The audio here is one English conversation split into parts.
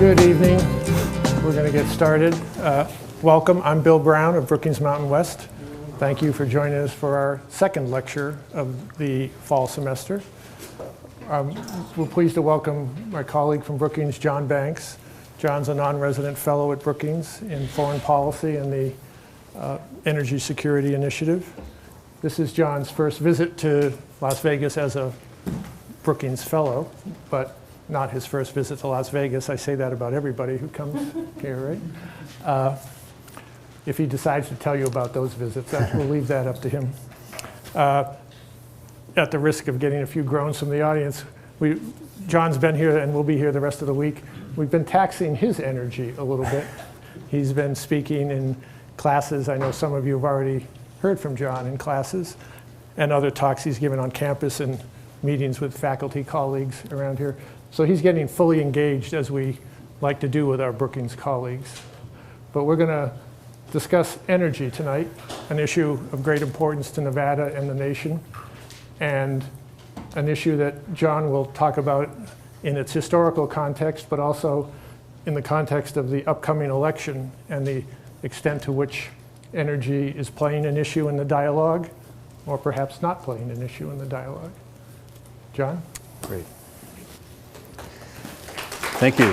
Good evening. We're going to get started. Welcome. I'm Bill Brown of Brookings Mountain West. Thank you for joining us for our second lecture of the fall semester. We're pleased to welcome my colleague from Brookings, John Banks. John's a non-resident fellow at Brookings in foreign policy and the Energy Security Initiative. This is John's first visit to Las Vegas as a Brookings fellow, but not his first visit to Las Vegas. I say that about everybody who comes here, right? If he decides to tell you about those visits, we'll leave that up to him. At the risk of getting a few groans from the audience, John's been here and will be here the rest of the week. We've been taxing his energy a little bit. He's been speaking in classes. I know some of you have already heard from John in classes and other talks he's given on campus and meetings with faculty colleagues around here. So he's getting fully engaged, as we like to do with our Brookings colleagues. But we're going to discuss energy tonight, an issue of great importance to Nevada and the nation, and an issue that John will talk about in its historical context, but also in the context of the upcoming election and the extent to which energy is playing an issue in the dialogue, or perhaps not playing an issue in the dialogue. John? Great. Thank you.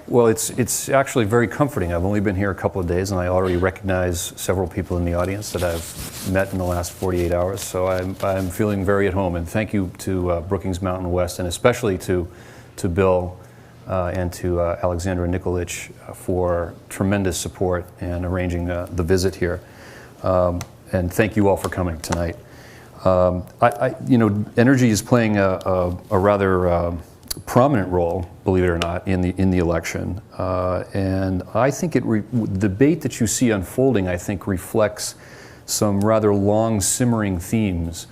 Well, it's actually very comforting. I've only been here a couple of days, and I already recognize several people in the audience that I've met in the last 48 hours. So I'm feeling very at home. And thank you to Brookings Mountain West, and especially to Bill and to Alexandra Nikolic for tremendous support and arranging the visit here. And thank you all for coming tonight. Energy is playing a rather prominent role, believe it or not, in the election, and I think the debate that you see unfolding, I think, reflects some rather long simmering themes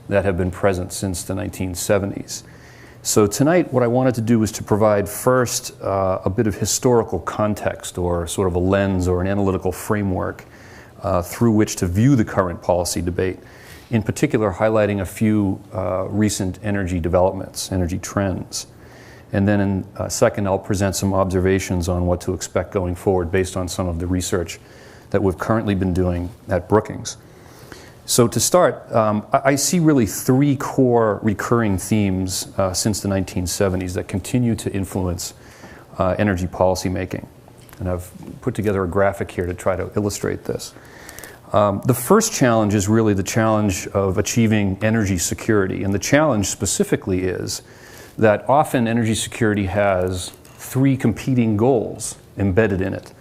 that have been present since the 1970s. So tonight, what I wanted to do was to provide first a bit of historical context, or sort of a lens or an analytical framework through which to view the current policy debate. In particular, highlighting a few recent energy developments, energy trends. And then in a second, I'll present some observations on what to expect going forward based on some of the research that we've currently been doing at Brookings. So to start, I see really three core recurring themes since the 1970s that continue to influence energy policymaking. And I've put together a graphic here to try to illustrate this. The first challenge is really the challenge of achieving energy security. And the challenge specifically is that often energy security has three competing goals embedded in it.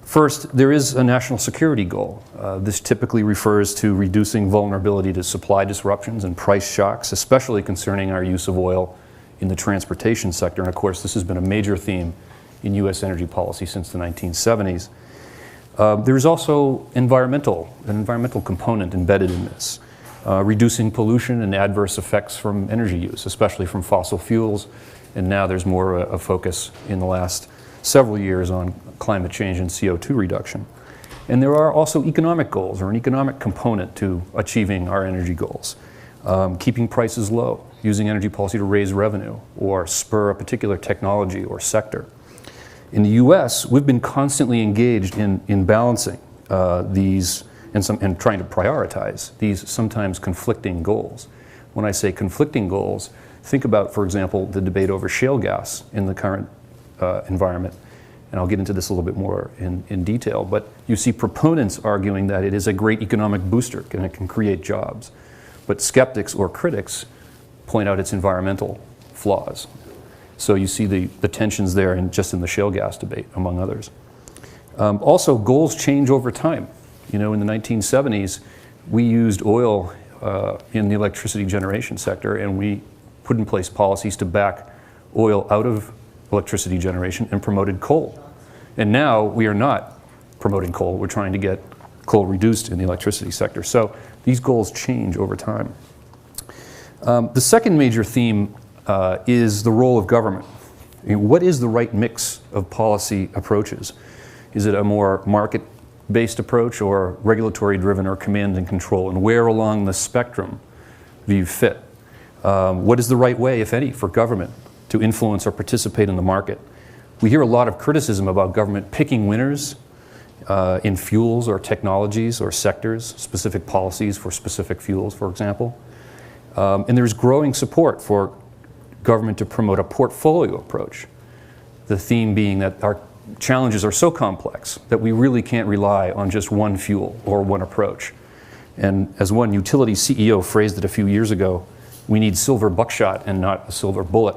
First, there is a national security goal. This typically refers to reducing vulnerability to supply disruptions and price shocks, especially concerning our use of oil in the transportation sector. And of course, this has been a major theme in U.S. energy policy since the 1970s. There is also an environmental component embedded in this, reducing pollution and adverse effects from energy use, especially from fossil fuels. And now there's more a focus in the last several years on climate change and CO2 reduction. And there are also economic goals, or an economic component to achieving our energy goals. Keeping prices low, using energy policy to raise revenue, or spur a particular technology or sector. In the U.S., we've been constantly engaged in balancing these and trying to prioritize these sometimes conflicting goals. When I say conflicting goals, think about, for example, the debate over shale gas in the current environment. And I'll get into this a little bit more in detail. But you see proponents arguing that it is a great economic booster and it can create jobs. But skeptics or critics point out its environmental flaws. So you see the tensions there just in the shale gas debate, among others. Also, goals change over time. In the 1970s, we used oil in the electricity generation sector, and we put in place policies to back oil out of electricity generation and promoted coal. And now we are not promoting coal. We're trying to get coal reduced in the electricity sector. So these goals change over time. The second major theme is the role of government. What is the right mix of policy approaches? Is it a more market-based approach, or regulatory-driven, or command and control? And where along the spectrum do you fit? What is the right way, if any, for government to influence or participate in the market? We hear a lot of criticism about government picking winners in fuels or technologies or sectors, specific policies for specific fuels, for example. And there's growing support for government to promote a portfolio approach. The theme being that our challenges are so complex that we really can't rely on just one fuel or one approach. And as one utility CEO phrased it a few years ago, we need silver buckshot and not a silver bullet.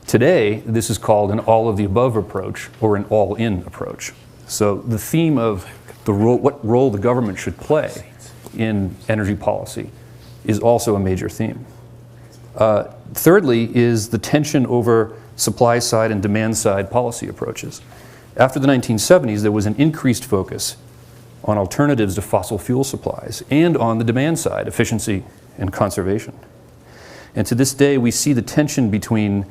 Today, this is called an all-of-the-above approach or an all-in approach. So the theme of what role the government should play in energy policy is also a major theme. Thirdly is the tension over supply-side and demand-side policy approaches. After the 1970s, there was an increased focus on alternatives to fossil fuel supplies and on the demand side, efficiency and conservation. And to this day, we see the tension between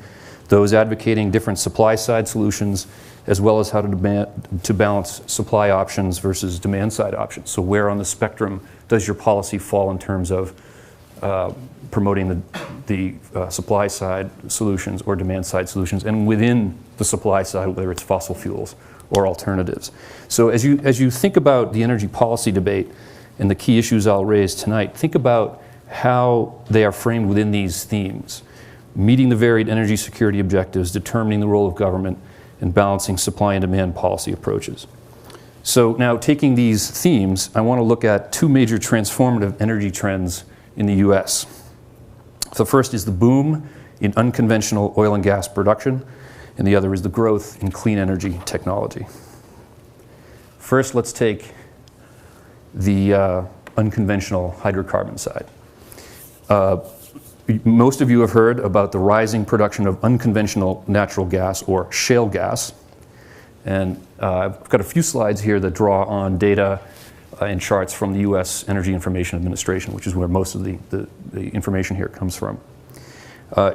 those advocating different supply-side solutions as well as how to balance supply options versus demand-side options. So where on the spectrum does your policy fall in terms of promoting the supply-side solutions or demand-side solutions, and within the supply side, whether it's fossil fuels or alternatives. So as you think about the energy policy debate and the key issues I'll raise tonight, think about how they are framed within these themes: meeting the varied energy security objectives, determining the role of government, and balancing supply and demand policy approaches. So now, taking these themes, I want to look at two major transformative energy trends in the US. The first is the boom in unconventional oil and gas production, and the other is the growth in clean energy technology. First, let's take the unconventional hydrocarbon side. Most of you have heard about the rising production of unconventional natural gas, or shale gas. And I've got a few slides here that draw on data and charts from the US Energy Information Administration, which is where most of the information here comes from.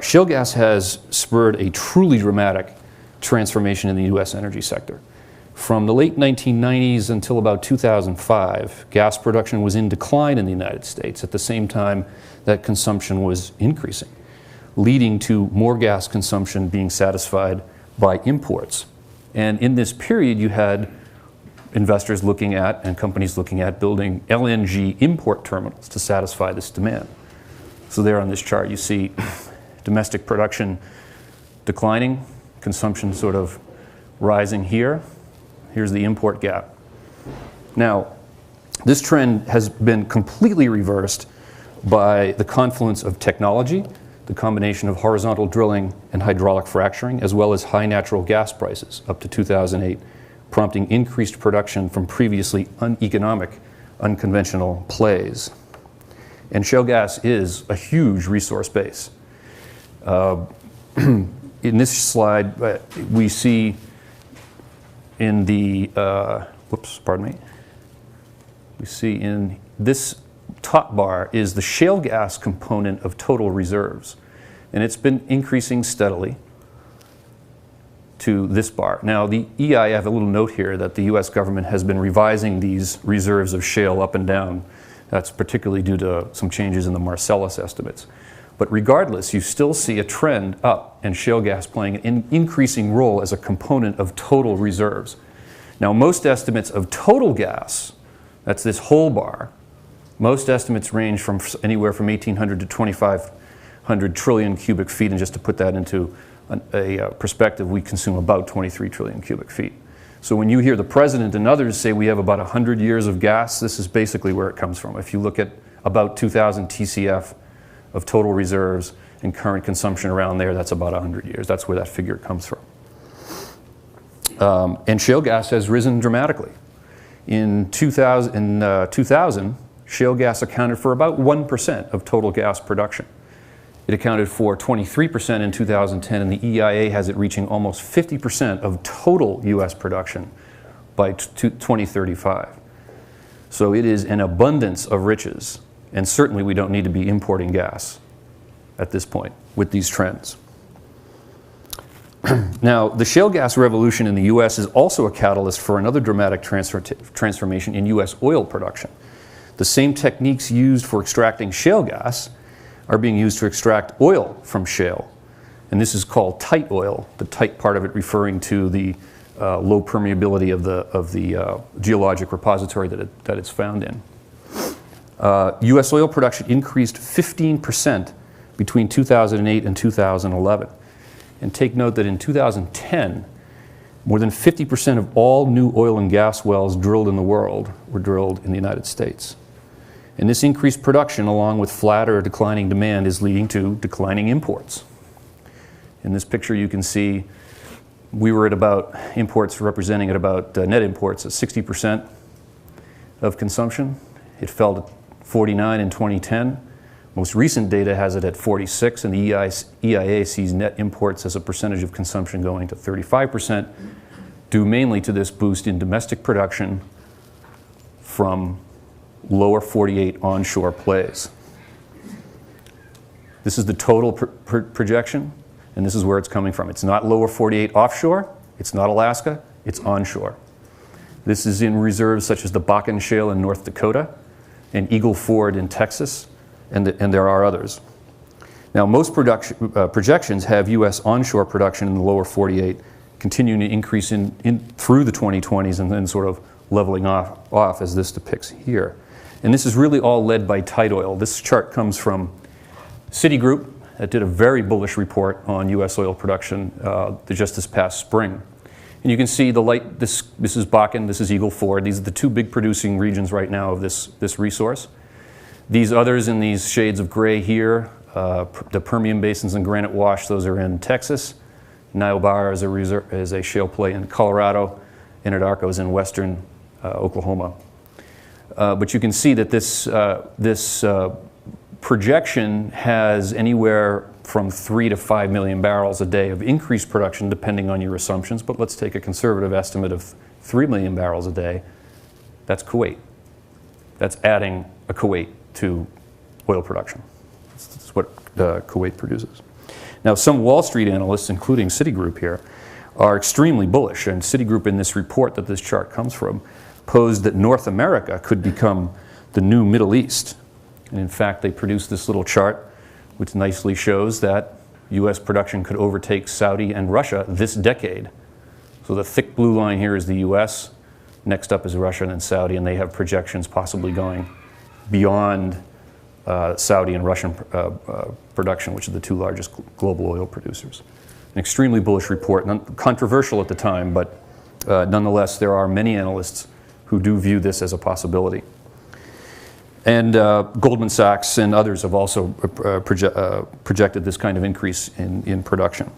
Shale gas has spurred a truly dramatic transformation in the US energy sector. From the late 1990s until about 2005, gas production was in decline in the United States at the same time that consumption was increasing, leading to more gas consumption being satisfied by imports. And in this period, you had investors looking at and companies looking at building LNG import terminals to satisfy this demand. So there on this chart, you see domestic production declining, consumption sort of rising here. Here's the import gap. Now, this trend has been completely reversed by the confluence of technology, the combination of horizontal drilling and hydraulic fracturing, as well as high natural gas prices up to 2008, prompting increased production from previously uneconomic, unconventional plays. And shale gas is a huge resource base. In this slide, we see in the, we see in this top bar is the shale gas component of total reserves. And it's been increasing steadily to this bar. Now, the EIA, I have a little note here that the US government has been revising these reserves of shale up and down. That's particularly due to some changes in the Marcellus estimates. But regardless, you still see a trend up and shale gas playing an increasing role as a component of total reserves. Now, most estimates of total gas, that's this whole bar, most estimates range from anywhere from 1,800 to 2,500 trillion cubic feet. And just to put that into a perspective, we consume about 23 trillion cubic feet. So when you hear the president and others say we have about 100 years of gas, this is basically where it comes from. If you look at about 2,000 TCF of total reserves and current consumption around there, that's about 100 years. That's where that figure comes from. And shale gas has risen dramatically. In 2000, shale gas accounted for about 1% of total gas production. It accounted for 23% in 2010, and the EIA has it reaching almost 50% of total US production by 2035. So it is an abundance of riches, and certainly we don't need to be importing gas at this point with these trends. Now, the shale gas revolution in the US is also a catalyst for another dramatic transformation in US oil production. The same techniques used for extracting shale gas are being used to extract oil from shale. And this is called tight oil, the tight part of it referring to the low permeability of the geologic repository that it's found in. U.S. oil production increased 15% between 2008 and 2011. And take note that in 2010, more than 50% of all new oil and gas wells drilled in the world were drilled in the United States. And this increased production, along with flat or declining demand, is leading to declining imports. In this picture, you can see we were at about imports representing at about net imports at 60% of consumption. It fell to 49 in 2010. Most recent data has it at 46, and the EIA sees net imports as a percentage of consumption going to 35%, due mainly to this boost in domestic production from lower 48 onshore plays. This is the total projection, and this is where it's coming from. It's not lower 48 offshore, it's not Alaska, it's onshore. This is in reserves such as the Bakken Shale in North Dakota and Eagle Ford in Texas, and there are others. Now, most projections have U.S. onshore production in the lower 48 continuing to increase through the 2020s and then sort of leveling off as this depicts here. And this is really all led by tight oil. This chart comes from CitiGroup that did a very bullish report on U.S. oil production just this past spring. And you can see the light, this is Bakken, this is Eagle Ford. These are the two big producing regions right now of this resource. These others in these shades of gray here, the Permian Basins and Granite Wash, those are in Texas. Niobrara is a shale play in Colorado. Anadarko is in western Oklahoma. But you can see that this projection has anywhere from 3 to 5 million barrels a day of increased production depending on your assumptions, but let's take a conservative estimate of 3 million barrels a day. That's Kuwait. That's adding a Kuwait to oil production. That's what Kuwait produces. Now, some Wall Street analysts, including CitiGroup here, are extremely bullish, and CitiGroup in this report that this chart comes from posed that North America could become the new Middle East. And in fact, they produced this little chart which nicely shows that U.S. production could overtake Saudi and Russia this decade. So the thick blue line here is the U.S., next up is Russia and then Saudi, and they have projections possibly going beyond Saudi and Russian production, which are the two largest global oil producers. An extremely bullish report, controversial at the time, but nonetheless, there are many analysts who do view this as a possibility. And Goldman Sachs and others have also projected this kind of increase in production.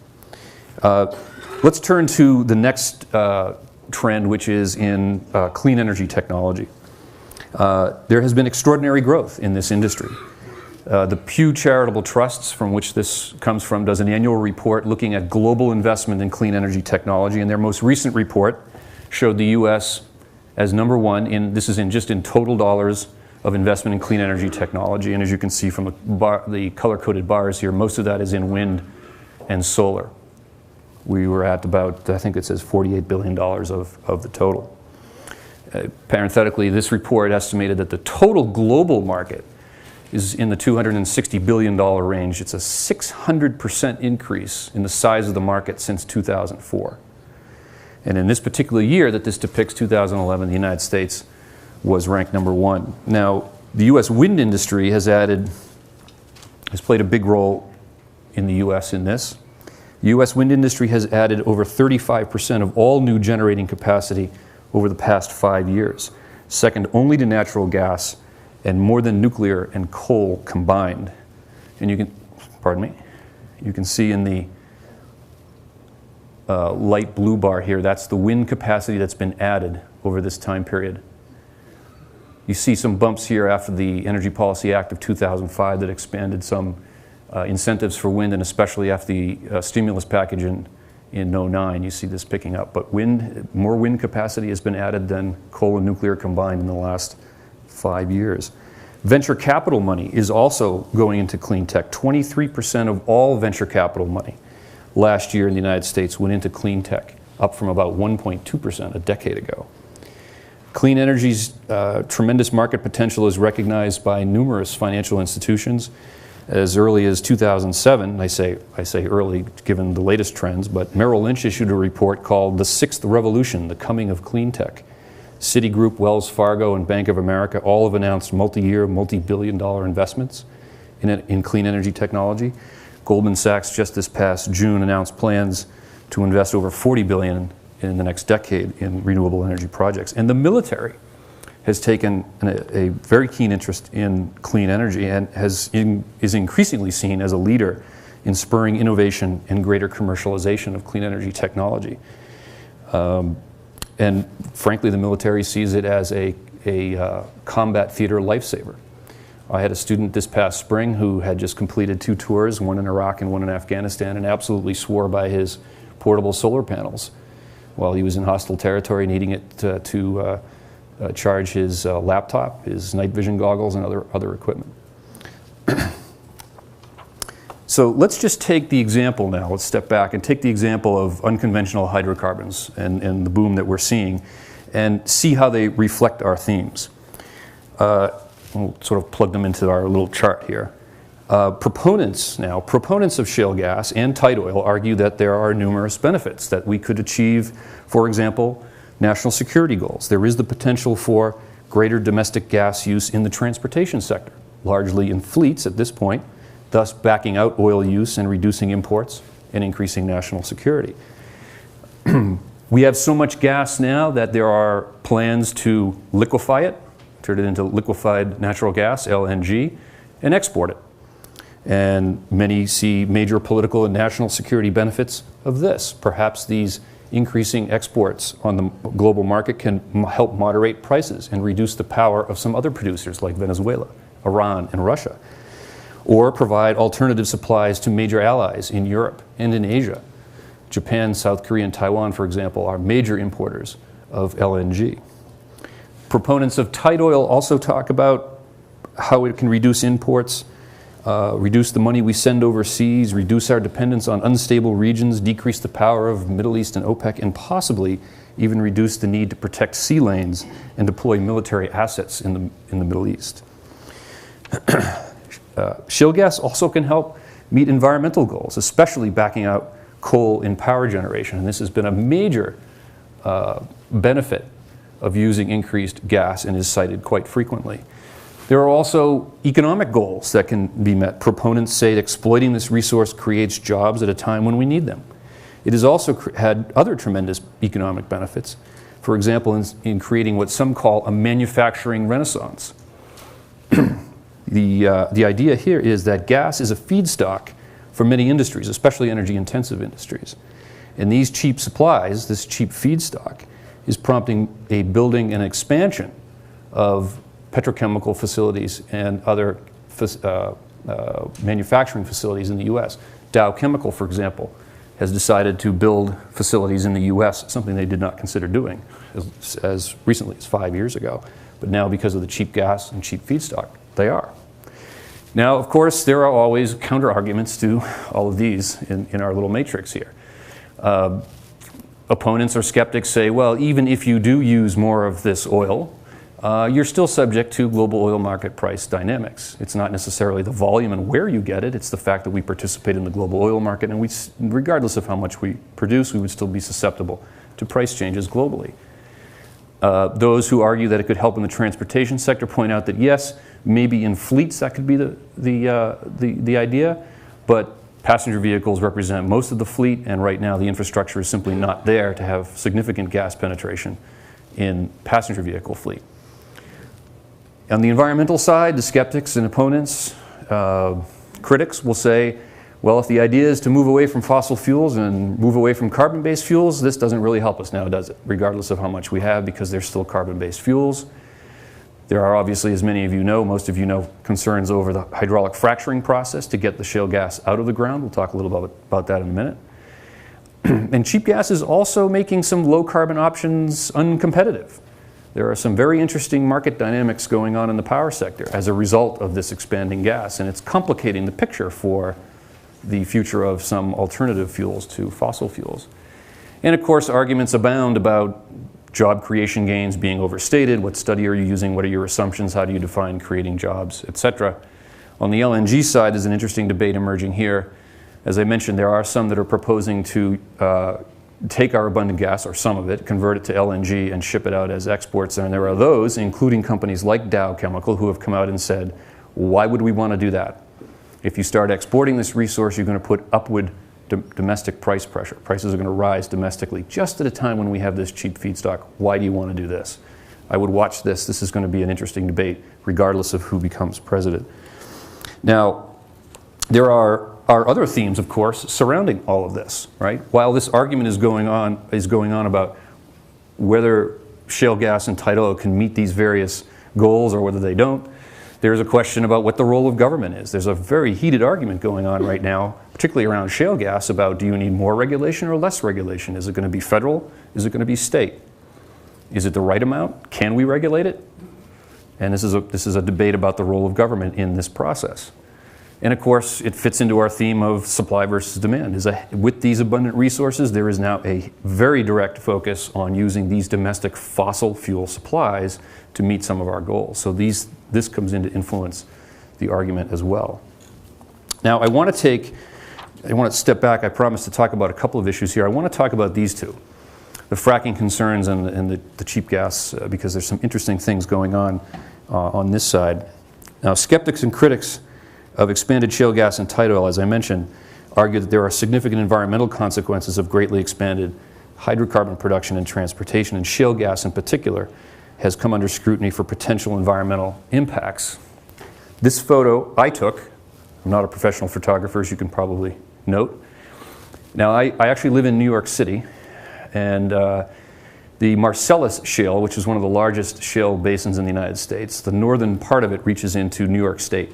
Let's turn to the next trend, which is in clean energy technology. There has been extraordinary growth in this industry. The Pew Charitable Trusts, from which this comes from, does an annual report looking at global investment in clean energy technology, and their most recent report showed the U.S. as number one this is just in total dollars of investment in clean energy technology. And as you can see from the color-coded bars here, most of that is in wind and solar. We were at about, I think it says $48 billion of the total. Parenthetically, this report estimated that the total global market is in the $260 billion range. It's a 600% increase in the size of the market since 2004. And in this particular year that this depicts, 2011, the United States was ranked number one. Now, the U.S. wind industry has played a big role in the U.S. in this. The U.S. wind industry has added over 35% of all new generating capacity over the past 5 years, second only to natural gas and more than nuclear and coal combined. And you can see in the light blue bar here, that's the wind capacity that's been added over this time period. You see some bumps here after the Energy Policy Act of 2005 that expanded some incentives for wind, and especially after the stimulus package in 2009. You see this picking up. But more wind capacity has been added than coal and nuclear combined in the last 5 years. Venture capital money is also going into clean tech. 23% of all venture capital money last year in the United States went into clean tech, up from about 1.2% a decade ago. Clean energy's tremendous market potential is recognized by numerous financial institutions. As early as 2007, I say early given the latest trends, but Merrill Lynch issued a report called The Sixth Revolution, The Coming of Clean Tech. CitiGroup, Wells Fargo, and Bank of America all have announced multi-year, multi-billion-dollar investments in clean energy technology. Goldman Sachs just this past June announced plans to invest over $40 billion in the next decade in renewable energy projects. And the military has taken a very keen interest in clean energy and is increasingly seen as a leader in spurring innovation and greater commercialization of clean energy technology. And frankly, the military sees it as a combat theater lifesaver. I had a student this past spring who had just completed 2 tours, one in Iraq and one in Afghanistan, and absolutely swore by his portable solar panels while he was in hostile territory, needing it to charge his laptop, his night vision goggles, and other equipment. So let's just take the example now. Let's step back and take the example of unconventional hydrocarbons and the boom that we're seeing and see how they reflect our themes. We'll sort of plug them into our little chart here. Proponents of shale gas and tight oil argue that there are numerous benefits that we could achieve, for example, national security goals. There is the potential for greater domestic gas use in the transportation sector, largely in fleets at this point, thus backing out oil use and reducing imports and increasing national security. We have so much gas now that there are plans to liquefy it, turn it into liquefied natural gas, LNG, and export it. And many see major political and national security benefits of this. Perhaps these increasing exports on the global market can help moderate prices and reduce the power of some other producers like Venezuela, Iran, and Russia, or provide alternative supplies to major allies in Europe and in Asia. Japan, South Korea, and Taiwan, for example, are major importers of LNG. Proponents of tight oil also talk about how it can reduce imports, reduce the money we send overseas, reduce our dependence on unstable regions, decrease the power of Middle East and OPEC, and possibly even reduce the need to protect sea lanes and deploy military assets in the Middle East. Shale gas also can help meet environmental goals, especially backing out coal in power generation. And this has been a major benefit of using increased gas and is cited quite frequently. There are also economic goals that can be met. Proponents say exploiting this resource creates jobs at a time when we need them. It has also had other tremendous economic benefits. For example, in creating what some call a manufacturing renaissance. The idea here is that gas is a feedstock for many industries, especially energy-intensive industries. And these cheap supplies, this cheap feedstock, is prompting a building and expansion of petrochemical facilities and other manufacturing facilities in the U.S. Dow Chemical, for example, has decided to build facilities in the U.S., something they did not consider doing as recently as 5 years ago. But now, because of the cheap gas and cheap feedstock, they are. Now, of course, there are always counter-arguments to all of these in our little matrix here. Opponents or skeptics say, well, even if you do use more of this oil, you're still subject to global oil market price dynamics. It's not necessarily the volume and where you get it, it's the fact that we participate in the global oil market, and regardless of how much we produce, we would still be susceptible to price changes globally. Those who argue that it could help in the transportation sector point out that yes, maybe in fleets that could be the idea, but passenger vehicles represent most of the fleet, and right now the infrastructure is simply not there to have significant gas penetration in passenger vehicle fleet. On the environmental side, the skeptics and opponents, critics will say, well, if the idea is to move away from fossil fuels and move away from carbon-based fuels, this doesn't really help us now, does it? Regardless of how much we have, because they're still carbon-based fuels. There are obviously, as many of you know, most of you know, concerns over the hydraulic fracturing process to get the shale gas out of the ground. We'll talk a little bit about that in a minute. And cheap gas is also making some low-carbon options uncompetitive. There are some very interesting market dynamics going on in the power sector as a result of this expanding gas, and it's complicating the picture for the future of some alternative fuels to fossil fuels. And of course, arguments abound about job creation gains being overstated. What study are you using? What are your assumptions? How do you define creating jobs, etc.? On the LNG side, there's an interesting debate emerging here. As I mentioned, there are some that are proposing to take our abundant gas, or some of it, convert it to LNG and ship it out as exports. And there are those, including companies like Dow Chemical, who have come out and said, why would we want to do that? If you start exporting this resource, you're going to put upward domestic price pressure. Prices are going to rise domestically just at a time when we have this cheap feedstock. Why do you want to do this? I would watch this. This is going to be an interesting debate, regardless of who becomes president. Now, there are other themes, of course, surrounding all of this, right? While this argument is going on about whether shale gas and tight oil can meet these various goals or whether they don't, there's a question about what the role of government is. There's a very heated argument going on right now, particularly around shale gas, about do you need more regulation or less regulation? Is it going to be federal? Is it going to be state? Is it the right amount? Can we regulate it? And this is a debate about the role of government in this process. And of course, it fits into our theme of supply versus demand. With these abundant resources, there is now a very direct focus on using these domestic fossil fuel supplies to meet some of our goals. So this comes in to influence the argument as well. Now, I want to step back. I promised to talk about a couple of issues here. I want to talk about these two, the fracking concerns and the cheap gas, because there's some interesting things going on this side. Now, skeptics and critics of expanded shale gas and tight oil, as I mentioned, argue that there are significant environmental consequences of greatly expanded hydrocarbon production and transportation, and shale gas in particular has come under scrutiny for potential environmental impacts. This photo I took, I'm not a professional photographer, as you can probably note. Now, I actually live in New York City, and the Marcellus Shale, which is one of the largest shale basins in the United States, the northern part of it reaches into New York State.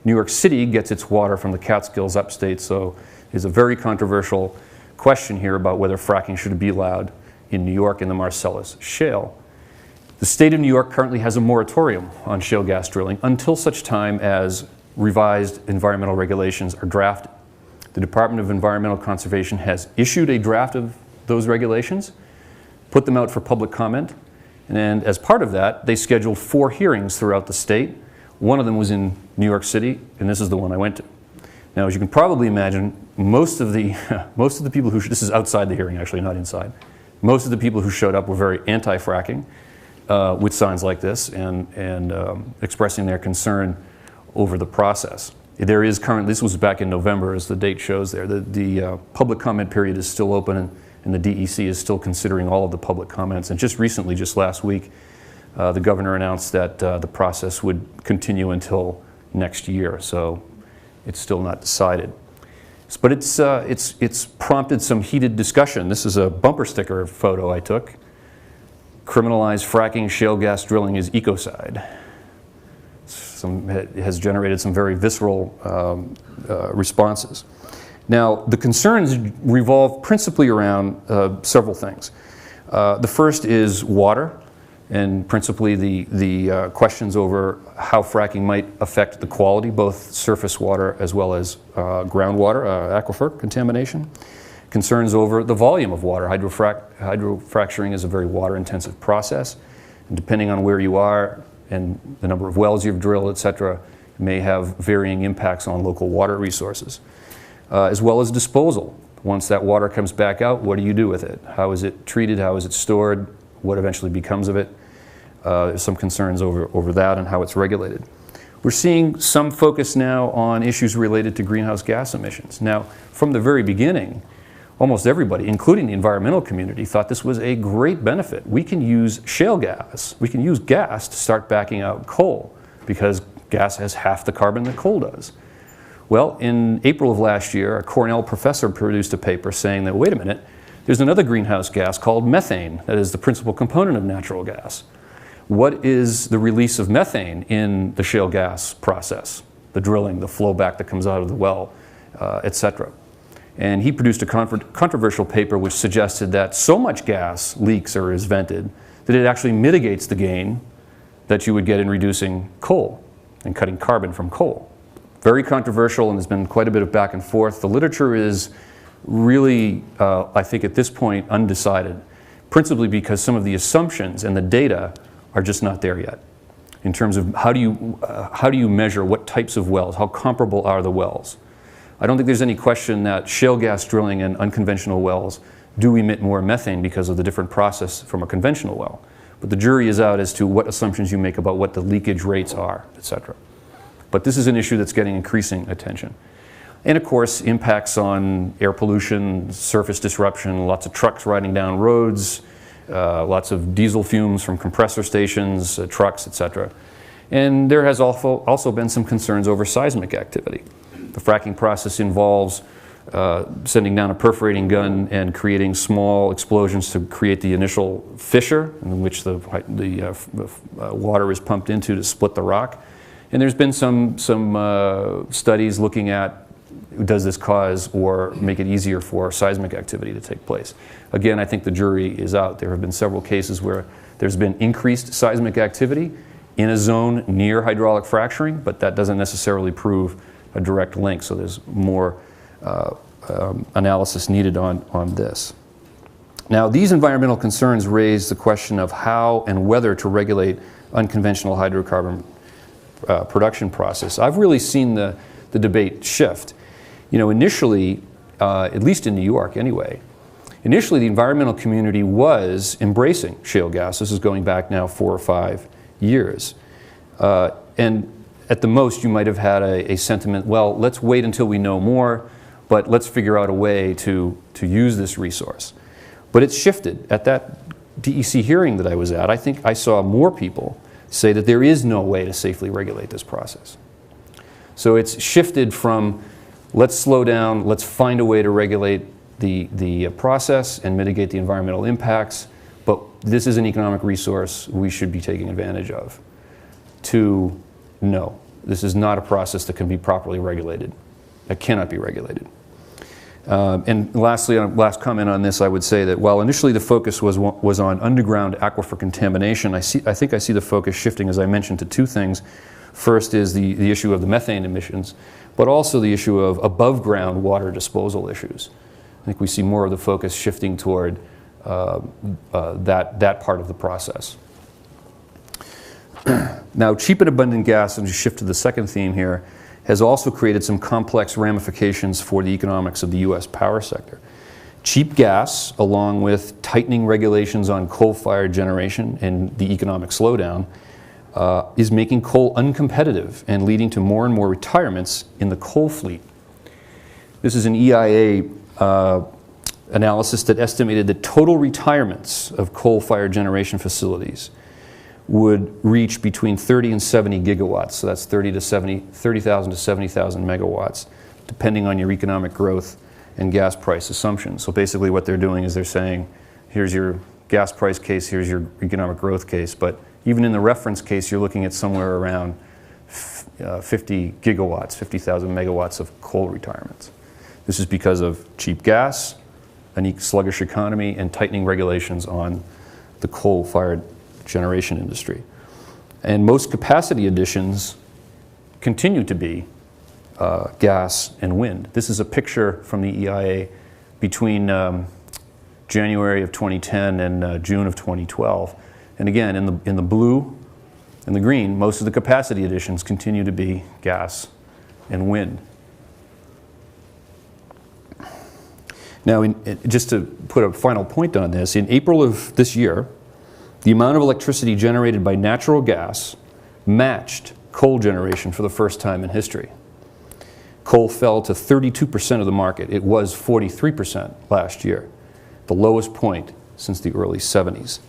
New York City gets its water from the Catskills upstate, so there's a very controversial question here about whether fracking should be allowed in New York in the Marcellus Shale. The state of New York currently has a moratorium on shale gas drilling until such time as revised environmental regulations are drafted. The Department of Environmental Conservation has issued a draft of those regulations, put them out for public comment, and as part of that, they scheduled 4 hearings throughout the state. One of them was in New York City, and this is the one I went to. Now, as you can probably imagine, most of the people who, this is outside the hearing actually, not inside, most of the people who showed up were very anti-fracking with signs like this and expressing their concern over the process. There is currently, this was back in November as the date shows there, the public comment period is still open and the DEC is still considering all of the public comments. And just recently, just last week, the governor announced that the process would continue until next year, so it's still not decided. But it's prompted some heated discussion. This is a bumper sticker photo I took. Criminalize fracking, shale gas drilling is ecocide. It has generated some very visceral responses. Now, the concerns revolve principally around several things. The first is water, and principally the questions over how fracking might affect the quality, both surface water as well as groundwater, aquifer contamination. Concerns over the volume of water. Hydrofracturing is a very water-intensive process, and depending on where you are and the number of wells you've drilled, et cetera, may have varying impacts on local water resources, as well as disposal. Once that water comes back out, what do you do with it? How is it treated? How is it stored? What eventually becomes of it? There's some concerns over that and how it's regulated. We're seeing some focus now on issues related to greenhouse gas emissions. Now, from the very beginning, almost everybody, including the environmental community, thought this was a great benefit. We can use shale gas, we can use gas to start backing out coal because gas has half the carbon that coal does. Well, in April of last year, a Cornell professor produced a paper saying that, wait a minute, there's another greenhouse gas called methane that is the principal component of natural gas. What is the release of methane in the shale gas process? The drilling, the flow back that comes out of the well, et cetera. And he produced a controversial paper which suggested that so much gas leaks or is vented that it actually mitigates the gain that you would get in reducing coal and cutting carbon from coal. Very controversial, and there's been quite a bit of back and forth. The literature is really, I think at this point, undecided, principally because some of the assumptions and the data are just not there yet. in terms of how do you measure what types of wells, how comparable are the wells. I don't think there's any question that shale gas drilling and unconventional wells do emit more methane because of the different process from a conventional well. But the jury is out as to what assumptions you make about what the leakage rates are, et cetera. But this is an issue that's getting increasing attention. And of course, impacts on air pollution, surface disruption, lots of trucks riding down roads, lots of diesel fumes from compressor stations, trucks, et cetera. And there has also been some concerns over seismic activity. The fracking process involves sending down a perforating gun and creating small explosions to create the initial fissure in which the water is pumped into to split the rock. And there's been some studies looking at, does this cause or make it easier for seismic activity to take place? Again, I think the jury is out. There have been several cases where there's been increased seismic activity in a zone near hydraulic fracturing, but that doesn't necessarily prove a direct link, so there's more analysis needed on this. Now, these environmental concerns raise the question of how and whether to regulate unconventional hydrocarbon production process. I've really seen the debate shift. You know, initially, at least in New York anyway, initially the environmental community was embracing shale gas. This is going back now 4 or 5 years. And at the most, you might have had a sentiment, well, let's wait until we know more, but let's figure out a way to use this resource. But it's shifted. At that DEC hearing that I was at, I think I saw more people say that there is no way to safely regulate this process. So it's shifted from let's slow down, let's find a way to regulate the process and mitigate the environmental impacts, but this is an economic resource we should be taking advantage of, to no, this is not a process that can be properly regulated, that cannot be regulated. And lastly, last comment on this, I would say that while initially the focus was on underground aquifer contamination, I think I see the focus shifting, as I mentioned, to two things. First is the issue of the methane emissions, but also the issue of above ground water disposal issues. I think we see more of the focus shifting toward that part of the process. Now, cheap and abundant gas, and to shift to the second theme here, has also created some complex ramifications for the economics of the U.S. power sector. Cheap gas, along with tightening regulations on coal-fired generation and the economic slowdown, is making coal uncompetitive and leading to more and more retirements in the coal fleet. This is an EIA analysis that estimated that total retirements of coal-fired generation facilities would reach between 30 and 70 gigawatts. So that's 30,000 to 70,000 megawatts, depending on your economic growth and gas price assumptions. So basically what they're doing is they're saying, here's your gas price case, here's your economic growth case, but even in the reference case, you're looking at somewhere around 50 gigawatts, 50,000 megawatts of coal retirements. This is because of cheap gas, a sluggish economy, and tightening regulations on the coal-fired generation industry. And most capacity additions continue to be gas and wind. This is a picture from the EIA between January of 2010 and June of 2012. And again, in the blue and the green, most of the capacity additions continue to be gas and wind. Now, just to put a final point on this, in April of this year, the amount of electricity generated by natural gas matched coal generation for the first time in history. Coal fell to 32% of the market. It was 43% last year, the lowest point since the early 70s.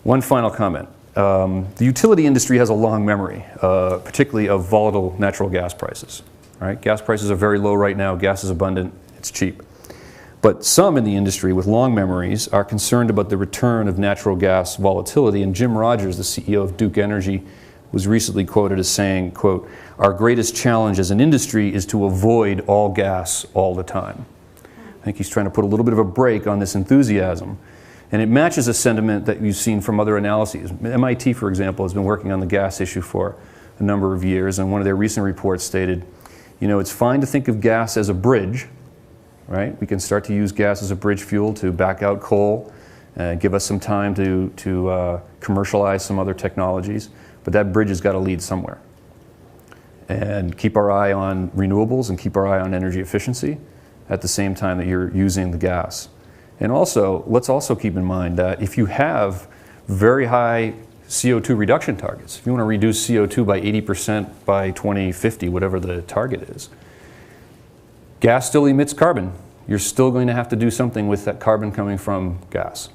One final comment. The utility industry has a long memory, particularly of volatile natural gas prices. Right? Gas prices are very low right now. Gas is abundant. It's cheap. But some in the industry with long memories are concerned about the return of natural gas volatility. And Jim Rogers, the CEO of Duke Energy, was recently quoted as saying, quote, "Our greatest challenge as an industry is to avoid all gas all the time." I think he's trying to put a little bit of a brake on this enthusiasm. And it matches a sentiment that you've seen from other analyses. MIT, for example, has been working on the gas issue for a number of years. And one of their recent reports stated, you know, it's fine to think of gas as a bridge. Right? We can start to use gas as a bridge fuel to back out coal give us some time to commercialize some other technologies, but that bridge has got to lead somewhere. And keep our eye on renewables and keep our eye on energy efficiency at the same time that you're using the gas. And also, let's also keep in mind that if you have very high CO2 reduction targets, if you want to reduce CO2 by 80% by 2050, whatever the target is, gas still emits carbon. You're still going to have to do something with that carbon coming from gas.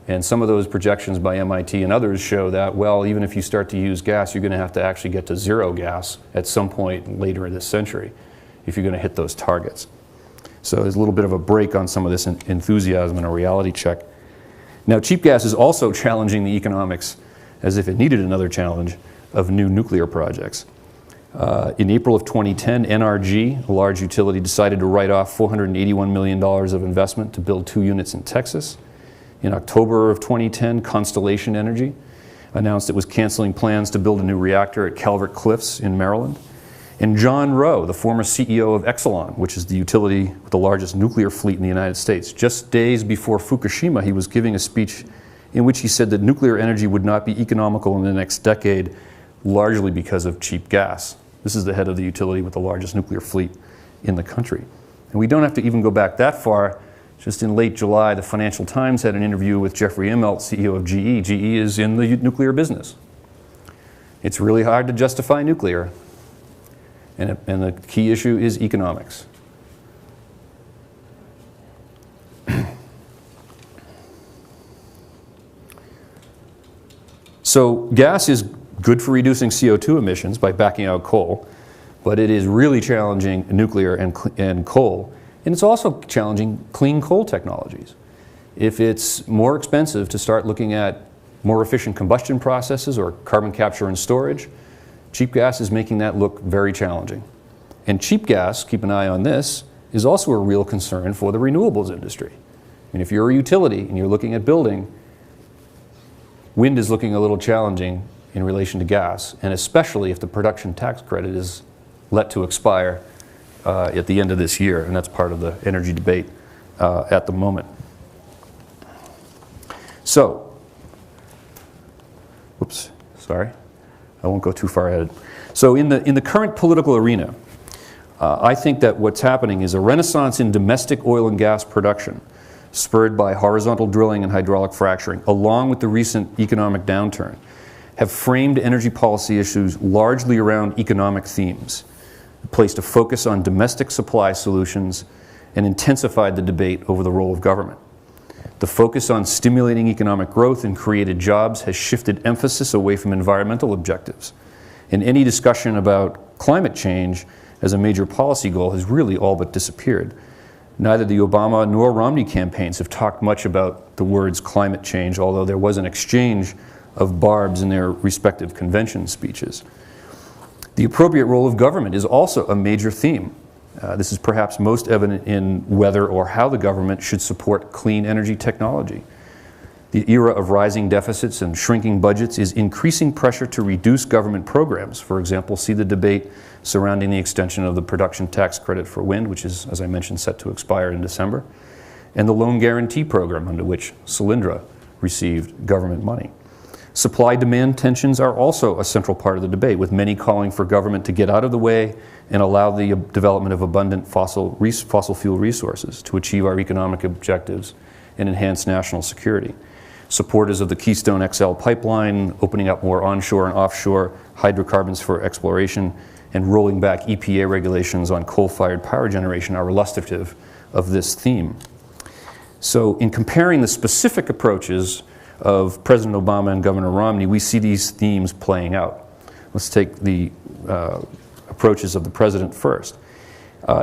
And some of those projections by MIT and others show that, well, even if you start to use gas, you're going to have to actually get to zero gas at some point later in this century if you're going to hit those targets. So there's a little bit of a break on some of this enthusiasm and a reality check. Now, cheap gas is also challenging the economics, as if it needed another challenge, of new nuclear projects. In April of 2010, NRG, a large utility, decided to write off $481 million of investment to build 2 units in Texas. In October of 2010, Constellation Energy announced it was canceling plans to build a new reactor at Calvert Cliffs in Maryland. And John Rowe, the former CEO of Exelon, which is the utility with the largest nuclear fleet in the United States, just days before Fukushima, he was giving a speech in which he said that nuclear energy would not be economical in the next decade, largely because of cheap gas. This is the head of the utility with the largest nuclear fleet in the country. And we don't have to even go back that far. Just in late July, the Financial Times had an interview with Jeffrey Immelt, CEO of GE. GE is in the nuclear business. It's really hard to justify nuclear. And the key issue is economics. So gas is good for reducing CO2 emissions by backing out coal, but it is really challenging nuclear and coal. And it's also challenging clean coal technologies. If it's more expensive to start looking at more efficient combustion processes or carbon capture and storage, cheap gas is making that look very challenging. And cheap gas, keep an eye on this, is also a real concern for the renewables industry. I mean, if you're a utility and you're looking at building, wind is looking a little challenging in relation to gas, and especially if the production tax credit is let to expire at the end of this year, and that's part of the energy debate at the moment. So, whoops, sorry, I won't go too far ahead. So in the current political arena, I think that what's happening is a renaissance in domestic oil and gas production, spurred by horizontal drilling and hydraulic fracturing, along with the recent economic downturn, have framed energy policy issues largely around economic themes, placed a focus on domestic supply solutions, and intensified the debate over the role of government. The focus on stimulating economic growth and created jobs has shifted emphasis away from environmental objectives. And any discussion about climate change as a major policy goal has really all but disappeared. Neither the Obama nor Romney campaigns have talked much about the words climate change, although there was an exchange of barbs in their respective convention speeches. The appropriate role of government is also a major theme. This is perhaps most evident in whether or how the government should support clean energy technology. The era of rising deficits and shrinking budgets is increasing pressure to reduce government programs. For example, see the debate surrounding the extension of the production tax credit for wind, which is, as I mentioned, set to expire in December, and the loan guarantee program under which Solyndra received government money. Supply-demand tensions are also a central part of the debate, with many calling for government to get out of the way and allow the development of abundant fossil fuel resources to achieve our economic objectives and enhance national security. Supporters of the Keystone XL pipeline, opening up more onshore and offshore hydrocarbons for exploration, and rolling back EPA regulations on coal-fired power generation are illustrative of this theme. So in comparing the specific approaches of President Obama and Governor Romney, we see these themes playing out. Let's take the approaches of the president first.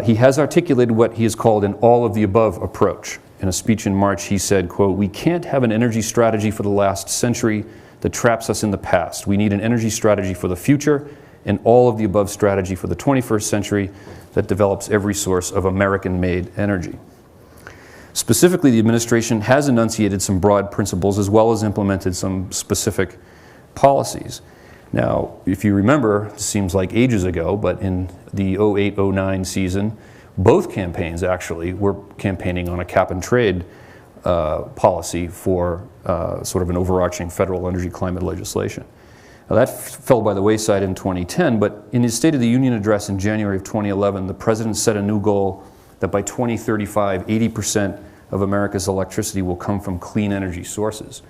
He has articulated what he has called an all-of-the-above approach. In a speech in March, he said, quote, "We can't have an energy strategy for the last century that traps us in the past. We need an energy strategy for the future, an all-of-the-above strategy for the 21st century that develops every source of American-made energy." Specifically, the administration has enunciated some broad principles as well as implemented some specific policies. Now, if you remember, it seems like ages ago, but in the 08-09 season, both campaigns actually were campaigning on a cap and trade policy for sort of an overarching federal energy climate legislation. Now, that fell by the wayside in 2010, but in his State of the Union address in January of 2011, the president set a new goal that by 2035, 80% of America's electricity will come from clean energy sources.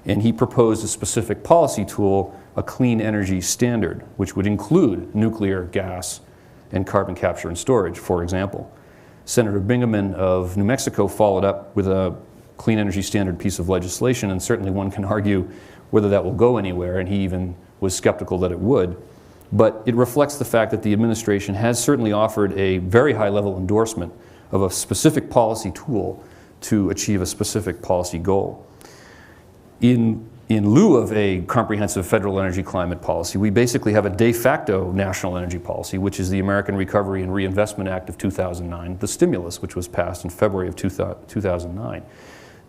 And he proposed a specific policy tool, a clean energy standard, which would include nuclear, gas, and carbon capture and storage, for example. Senator Bingaman of New Mexico followed up with a clean energy standard piece of legislation, and certainly one can argue whether that will go anywhere, and he even was skeptical that it would. But it reflects the fact that the administration has certainly offered a very high-level endorsement of a specific policy tool to achieve a specific policy goal. In lieu of a comprehensive federal energy climate policy, we basically have a de facto national energy policy, which is the American Recovery and Reinvestment Act of 2009, the stimulus, which was passed in February of 2009.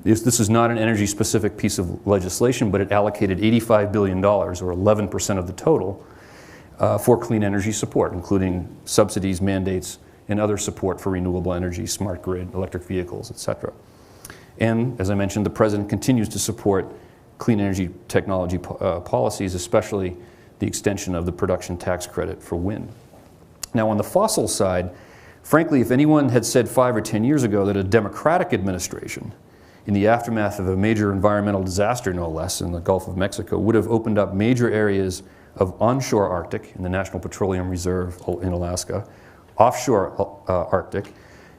This is not an energy-specific piece of legislation, but it allocated $85 billion, or 11% of the total, for clean energy support, including subsidies, mandates, and other support for renewable energy, smart grid, electric vehicles, etc. And, as I mentioned, the president continues to support clean energy technology policies, especially the extension of the production tax credit for wind. Now, on the fossil side, frankly, if anyone had said 5 or 10 years ago that a Democratic administration, in the aftermath of a major environmental disaster, no less, in the Gulf of Mexico, would have opened up major areas of onshore Arctic in the National Petroleum Reserve in Alaska, offshore Arctic,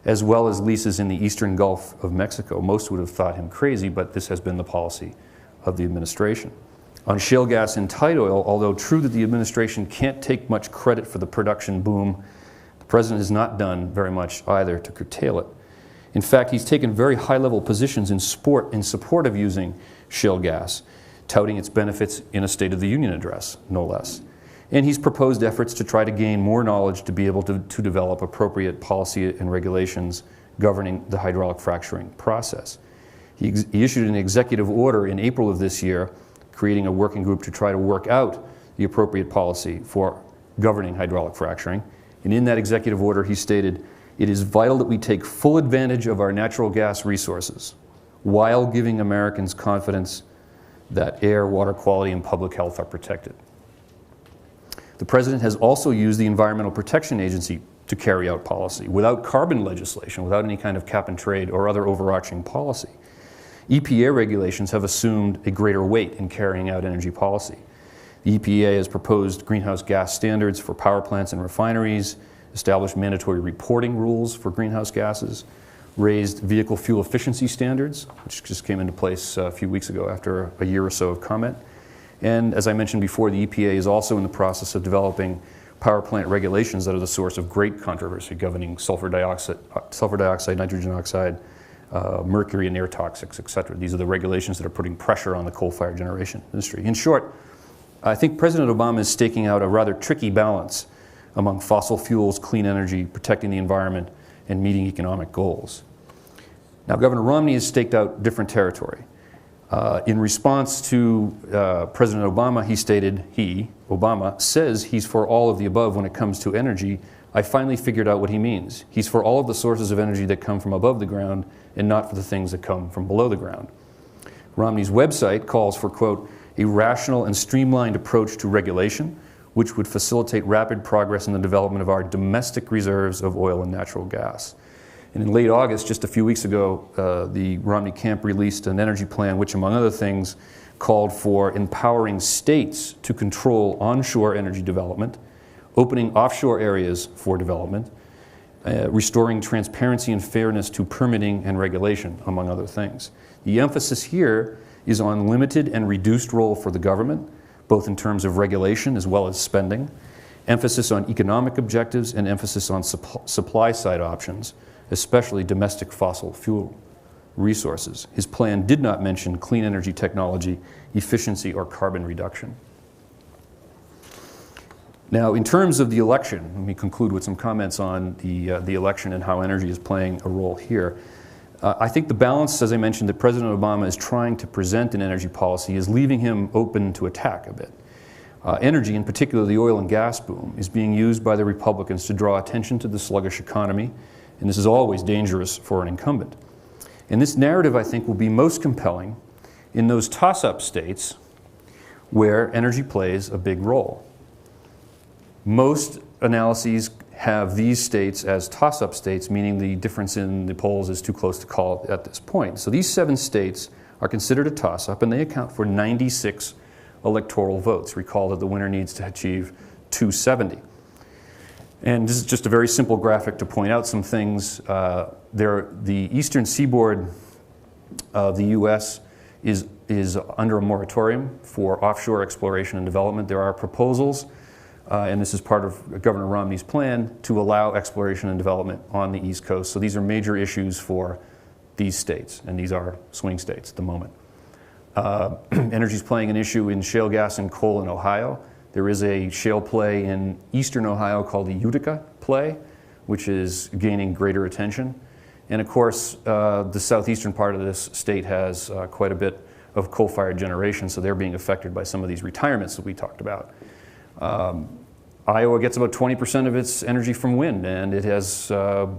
as well as leases in the eastern Gulf of Mexico, most would have thought him crazy, but this has been the policy of the administration. On shale gas and tight oil, although true that the administration can't take much credit for the production boom, the president has not done very much either to curtail it. In fact, he's taken very high-level positions in support of using shale gas, touting its benefits in a State of the Union address, no less. And he's proposed efforts to try to gain more knowledge to be able to develop appropriate policy and regulations governing the hydraulic fracturing process. He issued an executive order in April of this year, creating a working group to try to work out the appropriate policy for governing hydraulic fracturing. And in that executive order, he stated, "It is vital that we take full advantage of our natural gas resources while giving Americans confidence that air, water quality, and public health are protected." The president has also used the Environmental Protection Agency to carry out policy without carbon legislation, without any kind of cap and trade or other overarching policy. EPA regulations have assumed a greater weight in carrying out energy policy. The EPA has proposed greenhouse gas standards for power plants and refineries, established mandatory reporting rules for greenhouse gases, raised vehicle fuel efficiency standards, which just came into place a few weeks ago after a year or so of comment. And as I mentioned before, the EPA is also in the process of developing power plant regulations that are the source of great controversy governing sulfur dioxide, nitrogen oxide, mercury and air toxics, etc. These are the regulations that are putting pressure on the coal-fired generation industry. In short, I think President Obama is staking out a rather tricky balance among fossil fuels, clean energy, protecting the environment, and meeting economic goals. Now, Governor Romney has staked out different territory. In response to President Obama, he stated, Obama, says he's for all of the above when it comes to energy. I finally figured out what he means. He's for all of the sources of energy that come from above the ground and not for the things that come from below the ground. Romney's website calls for, quote, a rational and streamlined approach to regulation, which would facilitate rapid progress in the development of our domestic reserves of oil and natural gas. And in late August, just a few weeks ago, the Romney camp released an energy plan which, among other things, called for empowering states to control onshore energy development, opening offshore areas for development, restoring transparency and fairness to permitting and regulation, among other things. The emphasis here is on limited and reduced role for the government, both in terms of regulation as well as spending, emphasis on economic objectives, and emphasis on supply-side options, especially domestic fossil fuel resources. His plan did not mention clean energy technology, efficiency, or carbon reduction. Now, in terms of the election, let me conclude with some comments on the election and how energy is playing a role here. I think the balance, as I mentioned, that President Obama is trying to present in energy policy is leaving him open to attack a bit. Energy, in particular the oil and gas boom, is being used by the Republicans to draw attention to the sluggish economy, and this is always dangerous for an incumbent. And this narrative, I think, will be most compelling in those toss-up states where energy plays a big role. Most analyses have these states as toss-up states, meaning the difference in the polls is too close to call at this point. So these 7 states are considered a toss-up, and they account for 96 electoral votes. Recall that the winner needs to achieve 270. And this is just a very simple graphic to point out some things. The eastern seaboard of the U.S. is under a moratorium for offshore exploration and development. There are proposals, and this is part of Governor Romney's plan, to allow exploration and development on the East Coast. So these are major issues for these states, and these are swing states at the moment. Energy is playing an issue in shale gas and coal in Ohio. There is a shale play in eastern Ohio called the Utica play, which is gaining greater attention. And of course, the southeastern part of this state has quite a bit of coal-fired generation, so they're being affected by some of these retirements that we talked about. Iowa gets about 20% of its energy from wind, and it has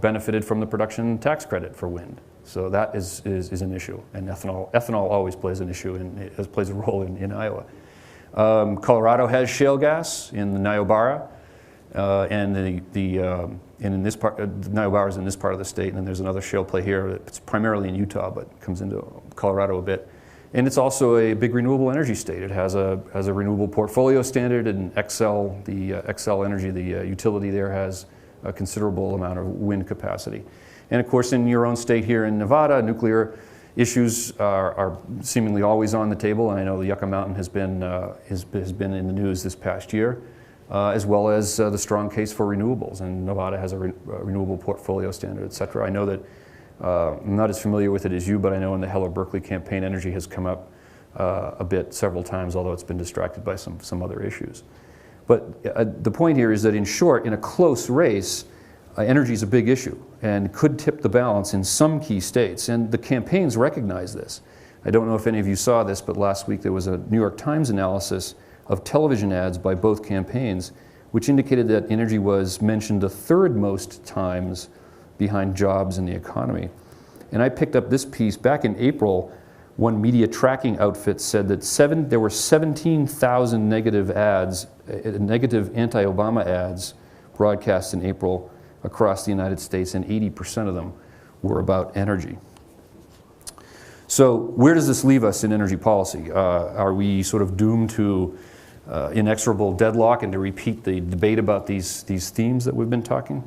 benefited from the production tax credit for wind. So that is an issue, and ethanol always plays an issue, and it plays a role in Iowa. Colorado has shale gas in the Niobrara, and in this part, Niobrara is in this part of the state, and then there's another shale play here. It's primarily in Utah, but comes into Colorado a bit. And it's also a big renewable energy state. It has a renewable portfolio standard, and Xcel, the Xcel Energy, the utility there, has a considerable amount of wind capacity. And of course, in your own state here in Nevada, nuclear issues are seemingly always on the table, and I know the Yucca Mountain has been in the news this past year, as well as the strong case for renewables. And Nevada has a renewable portfolio standard, et cetera. I know that I'm not as familiar with it as you, but I know in the Heller-Berkeley campaign, energy has come up a bit several times, although it's been distracted by some other issues. But the point here is that, in short, in a close race, energy is a big issue and could tip the balance in some key states, and the campaigns recognize this. I don't know if any of you saw this, but last week there was a New York Times analysis of television ads by both campaigns, which indicated that energy was mentioned the 3rd most times behind jobs in the economy. And I picked up this piece back in April. One media tracking outfit said that there were 17,000 negative ads, negative anti-Obama ads broadcast in April across the United States, and 80% of them were about energy. So where does this leave us in energy policy? Are we sort of doomed to inexorable deadlock and to repeat the debate about these themes that we've been talking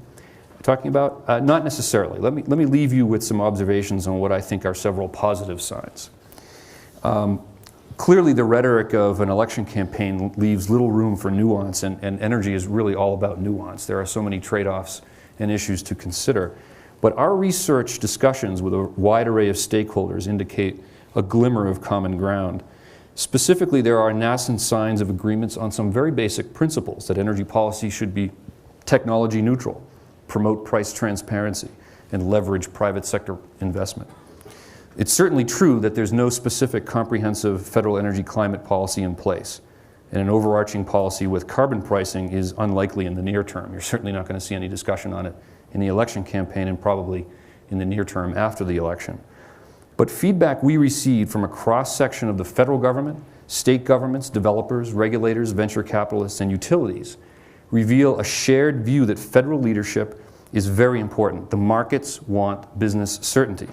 about? Not necessarily. Let me leave you with some observations on what I think are several positive signs. Clearly, the rhetoric of an election campaign leaves little room for nuance, and energy is really all about nuance. There are so many trade-offs and issues to consider. But our research discussions with a wide array of stakeholders indicate a glimmer of common ground. Specifically, there are nascent signs of agreements on some very basic principles: that energy policy should be technology neutral, promote price transparency, and leverage private sector investment. It's certainly true that there's no specific comprehensive federal energy climate policy in place, and an overarching policy with carbon pricing is unlikely in the near term. You're certainly not going to see any discussion on it in the election campaign, and probably in the near term after the election. But feedback we received from a cross-section of the federal government, state governments, developers, regulators, venture capitalists, and utilities reveal a shared view that federal leadership is very important. The markets want business certainty,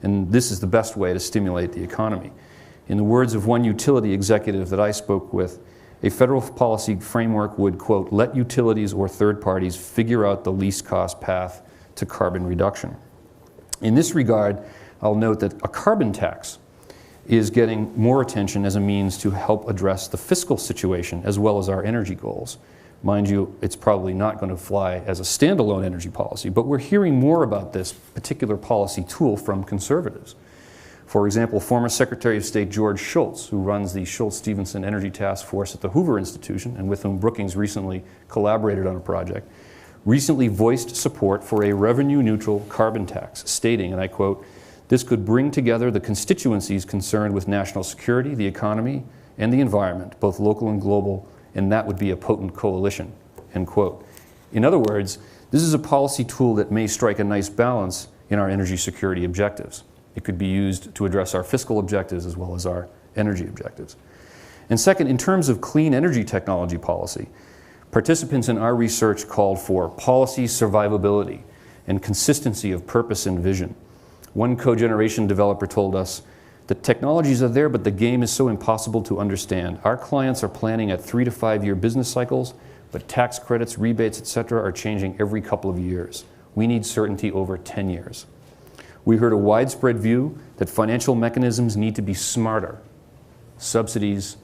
and this is the best way to stimulate the economy. In the words of one utility executive that I spoke with, a federal policy framework would, quote, let utilities or third parties figure out the least cost path to carbon reduction. In this regard, I'll note that a carbon tax is getting more attention as a means to help address the fiscal situation as well as our energy goals. Mind you, it's probably not going to fly as a standalone energy policy, but we're hearing more about this particular policy tool from conservatives. For example, former Secretary of State George Shultz, who runs the Shultz-Stevenson Energy Task Force at the Hoover Institution, and with whom Brookings recently collaborated on a project, recently voiced support for a revenue-neutral carbon tax, stating, and I quote, "This could bring together the constituencies concerned with national security, the economy, and the environment, both local and global, and that would be a potent coalition," end quote. In other words, this is a policy tool that may strike a nice balance in our energy security objectives. It could be used to address our fiscal objectives as well as our energy objectives. And second, in terms of clean energy technology policy, participants in our research called for policy survivability and consistency of purpose and vision. One cogeneration developer told us, the technologies are there, but the game is so impossible to understand. Our clients are planning at 3 to 5 year business cycles, but tax credits, rebates, etc. are changing every couple of years. We need certainty over 10 years. We heard a widespread view that financial mechanisms need to be smarter. Subsidies,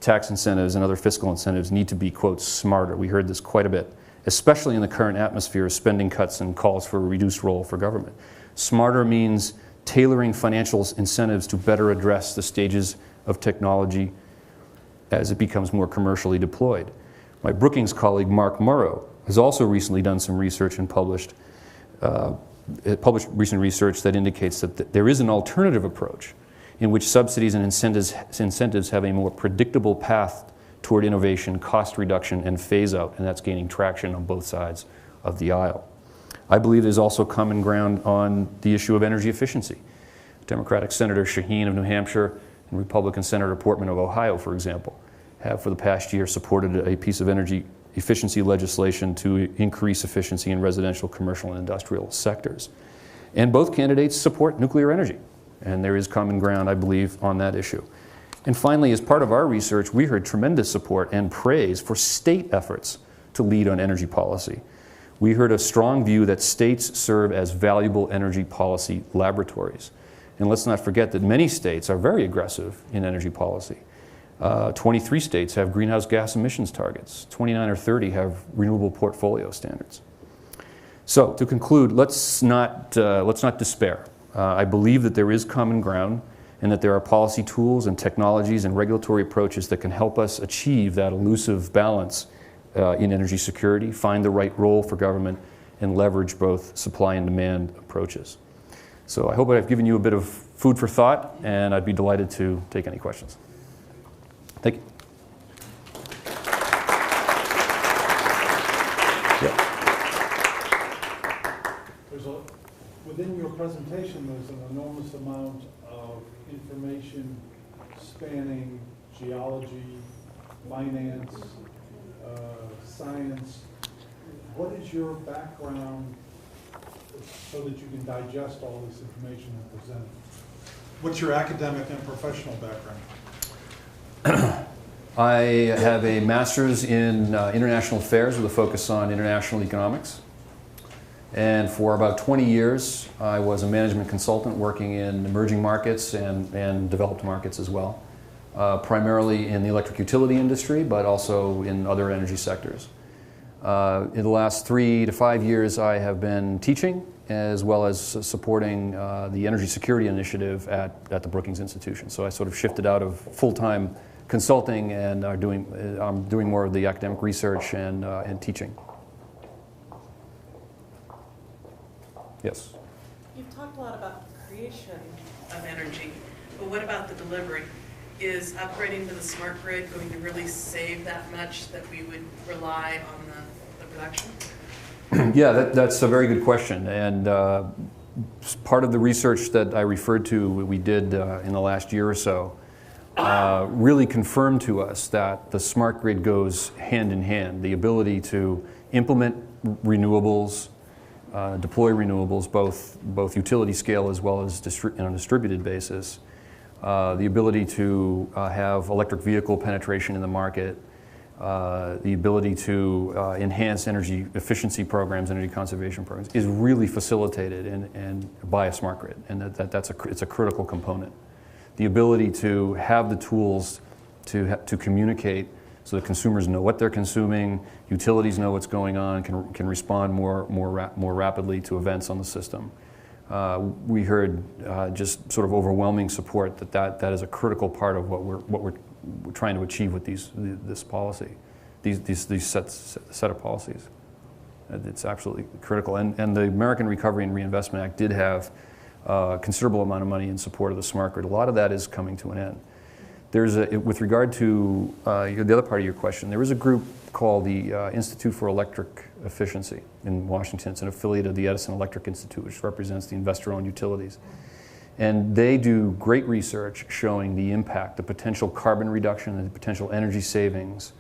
tax incentives, and other fiscal incentives need to be, quote, smarter. We heard this quite a bit, especially in the current atmosphere of spending cuts and calls for a reduced role for government. Smarter means tailoring financial incentives to better address the stages of technology as it becomes more commercially deployed. My Brookings colleague, Mark Morrow, has also recently done some research and published recent research that indicates that there is an alternative approach in which subsidies and incentives have a more predictable path toward innovation, cost reduction, and phase out, and that's gaining traction on both sides of the aisle. I believe there's also common ground on the issue of energy efficiency. Democratic Senator Shaheen of New Hampshire and Republican Senator Portman of Ohio, for example, have for the past year supported a piece of energy efficiency legislation to increase efficiency in residential, commercial, and industrial sectors. And both candidates support nuclear energy, and there is common ground, I believe, on that issue. And finally, as part of our research, we heard tremendous support and praise for state efforts to lead on energy policy. We heard a strong view that states serve as valuable energy policy laboratories. And let's not forget that many states are very aggressive in energy policy. 23 states have greenhouse gas emissions targets. 29 or 30 have renewable portfolio standards. So to conclude, let's not despair. I believe that there is common ground and that there are policy tools and technologies and regulatory approaches that can help us achieve that elusive balance in energy security, find the right role for government, and leverage both supply and demand approaches. So I hope I've given you a bit of food for thought, and I'd be delighted to take any questions. Thank you. Within your presentation, there's an enormous amount of information spanning geology, finance, science. What is your background so that you can digest all this information and present it? What's your academic and professional background? I have a master's in international affairs with a focus on international economics. And for about 20 years, I was a management consultant working in emerging markets and developed markets as well, primarily in the electric utility industry, but also in other energy sectors. In the last 3 to 5 years, I have been teaching as well as supporting the energy security initiative at the Brookings Institution. So I sort of shifted out of full-time consulting and I'm doing more of the academic research and teaching. Yes? You've talked a lot about the creation of energy, but what about the delivery? Is upgrading to the smart grid going to really save that much that we would rely on the production? Yeah, that's a very good question. And part of the research that I referred to, we did in the last year or so, really confirmed to us that the smart grid goes hand in hand. The ability to implement renewables, deploy renewables, both utility scale as well as on a distributed basis, the ability to have electric vehicle penetration in the market, the ability to enhance energy efficiency programs, energy conservation programs, is really facilitated and by a smart grid, and it's a critical component. The ability to have the tools to communicate so that consumers know what they're consuming, utilities know what's going on, can respond more rapidly to events on the system. We heard just sort of overwhelming support that is a critical part of what we're trying to achieve with this policy, these set of policies. It's absolutely critical. And the American Recovery and Reinvestment Act did have a considerable amount of money in support of the smart grid. A lot of that is coming to an end. With regard to the other part of your question, there is a group called the Institute for Electric Efficiency in Washington. It's an affiliate of the Edison Electric Institute, which represents the investor-owned utilities. And they do great research showing the impact, the potential carbon reduction and the potential energy savings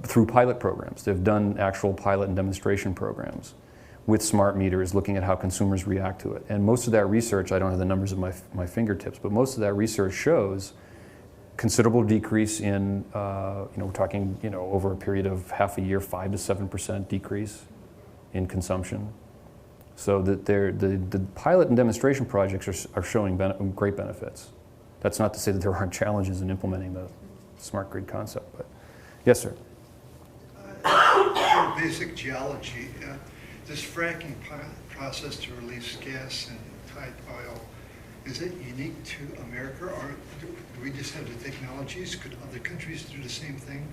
through pilot programs. They've done actual pilot and demonstration programs with smart meters, looking at how consumers react to it. And most of that research, I don't have the numbers at my fingertips, but most of that research shows considerable decrease in, we're talking, over a period of half a year, 5 to 7% decrease in consumption. So that the pilot and demonstration projects are showing great benefits. That's not to say that there aren't challenges in implementing the smart grid concept, but yes, sir. Basic geology. This fracking process to release gas and tight oil, is it unique to America, or do we just have the technologies? Could other countries do the same thing?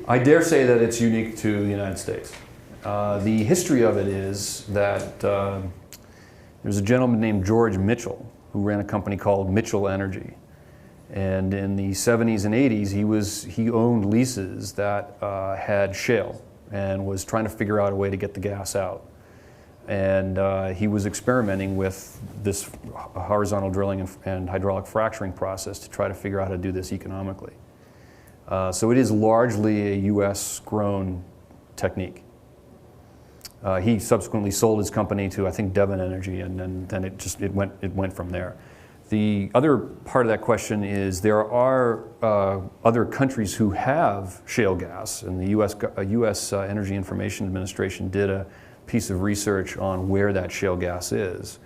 I dare say that it's unique to the United States. The history of it is that there's a gentleman named George Mitchell who ran a company called Mitchell Energy. And in the 70s and 80s, he owned leases that had shale and was trying to figure out a way to get the gas out. And he was experimenting with this horizontal drilling and hydraulic fracturing process to try to figure out how to do this economically. So it is largely a US grown technique. He subsequently sold his company to, I think, Devon Energy, and then it went from there. The other part of that question is there are other countries who have shale gas, and the U.S. Energy Information Administration did a piece of research on where that shale gas is.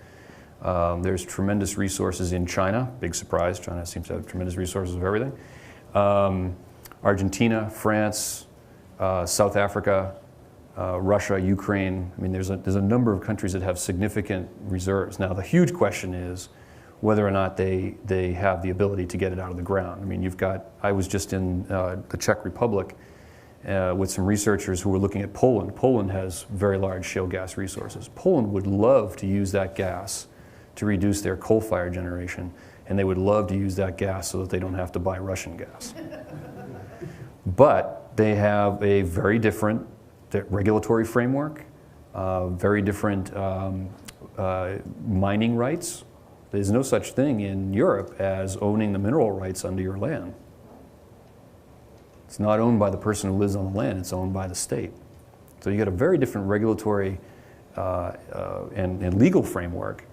There's tremendous resources in China. Big surprise, China seems to have tremendous resources of everything. Argentina, France, South Africa, Russia, Ukraine. I mean, there's a number of countries that have significant reserves. Now, the huge question is whether or not they have the ability to get it out of the ground. I mean, I was just in the Czech Republic with some researchers who were looking at Poland. Poland has very large shale gas resources. Poland would love to use that gas to reduce their coal-fired generation, and they would love to use that gas so that they don't have to buy Russian gas. But they have a very different regulatory framework, very different mining rights. There's no such thing in Europe as owning the mineral rights under your land. It's not owned by the person who lives on the land, it's owned by the state. So you got a very different regulatory and legal framework.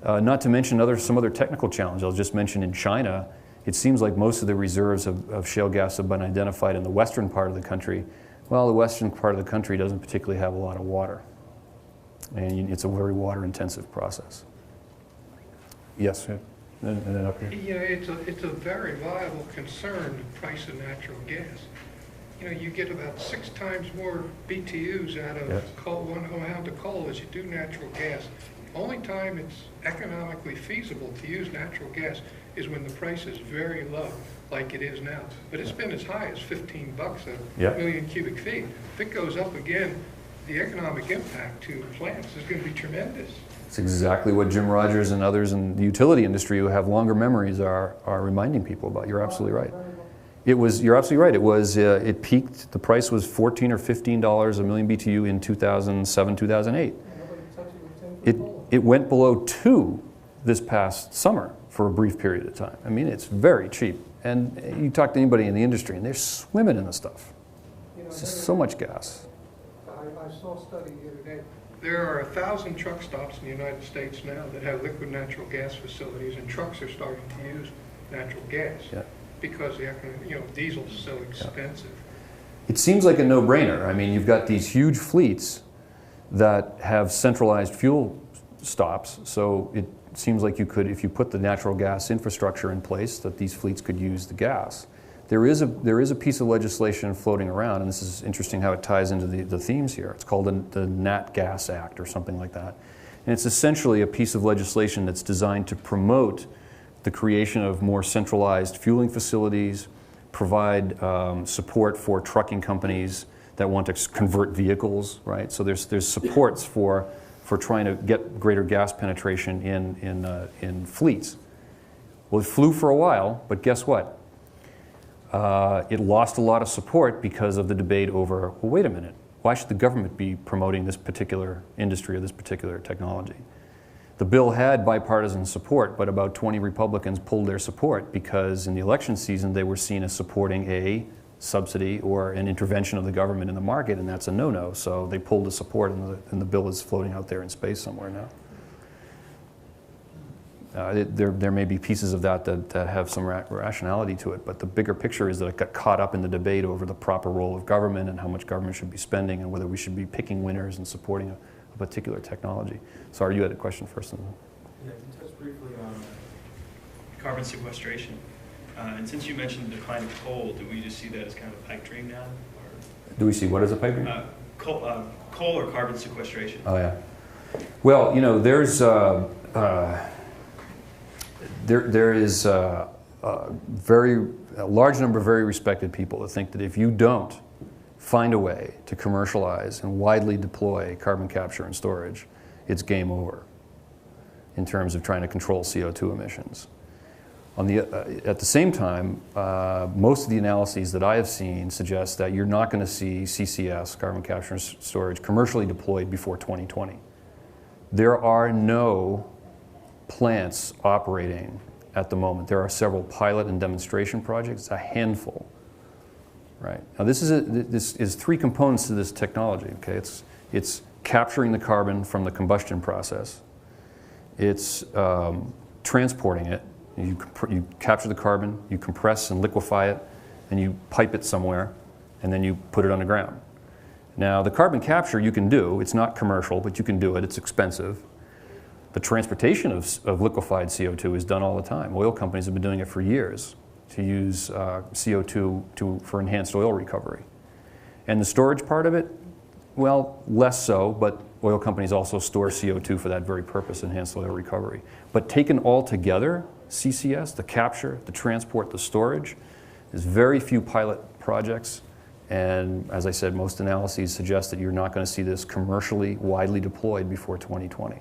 Not to mention some other technical challenges. I'll just mention in China, it seems like most of the reserves of shale gas have been identified in the western part of the country. Well, the western part of the country doesn't particularly have a lot of water. And it's a very water-intensive process. Yes, and then up here. Yeah, it's a very viable concern, the price of natural gas. You get about 6 times more BTUs out of one amount of coal as you do natural gas. Only time it's economically feasible to use natural gas is when the price is very low, like it is now. But it's been as high as $15 a million cubic feet. If it goes up again, the economic impact to plants is going to be tremendous. It's exactly what Jim Rogers and others in the utility industry who have longer memories are reminding people about. You're absolutely right. You're absolutely right. It peaked, the price was $14 or $15 a million BTU in 2007, 2008. It went below 2 this past summer for a brief period of time. I mean, it's very cheap. And you talk to anybody in the industry and they're swimming in the stuff. It's just so much gas. I saw a study the other day. There are 1,000 truck stops in the United States now that have liquid natural gas facilities, and trucks are starting to use natural gas because diesel is so expensive. It seems like a no-brainer. I mean, you've got these huge fleets that have centralized fuel stops, so it seems like you could, if you put the natural gas infrastructure in place, that these fleets could use the gas. There is a piece of legislation floating around, and this is interesting how it ties into the themes here. It's called the Nat Gas Act or something like that. And it's essentially a piece of legislation that's designed to promote the creation of more centralized fueling facilities, provide support for trucking companies that want to convert vehicles, right? So there's supports for trying to get greater gas penetration in fleets. Well, it flew for a while, but guess what? It lost a lot of support because of the debate over, well, wait a minute, why should the government be promoting this particular industry or this particular technology? The bill had bipartisan support, but about 20 Republicans pulled their support because in the election season they were seen as supporting a subsidy or an intervention of the government in the market, and that's a no-no. So they pulled the support, and the bill is floating out there in space somewhere now. There may be pieces of that have some rationality to it, but the bigger picture is that it got caught up in the debate over the proper role of government and how much government should be spending and whether we should be picking winners and supporting a particular technology. Sorry, you had a question first. Yeah, you touched briefly on carbon sequestration. And since you mentioned the decline of coal, do we just see that as kind of a pipe dream now? Or, Do we see what is a pipe dream? coal or carbon sequestration? Oh, yeah. Well, you know, there is a large number of very respected people that think that if you don't find a way to commercialize and widely deploy carbon capture and storage, it's game over in terms of trying to control CO2 emissions. At the same time, most of the analyses that I have seen suggest that you're not going to see CCS, carbon capture and storage, commercially deployed before 2020. There are no plants operating at the moment. There are several pilot and demonstration projects, a handful. Right. Now this is three components to this technology. Okay, it's capturing the carbon from the combustion process. It's transporting it. You capture the carbon, you compress and liquefy it, and you pipe it somewhere, and then you put it underground. Now the carbon capture you can do. It's not commercial, but you can do it. It's expensive. The transportation of liquefied CO2 is done all the time. Oil companies have been doing it for years to use CO2 for enhanced oil recovery. And the storage part of it, well, less so, but oil companies also store CO2 for that very purpose, enhanced oil recovery. But taken all together, CCS, the capture, the transport, the storage, there's very few pilot projects. And as I said, most analyses suggest that you're not going to see this commercially widely deployed before 2020.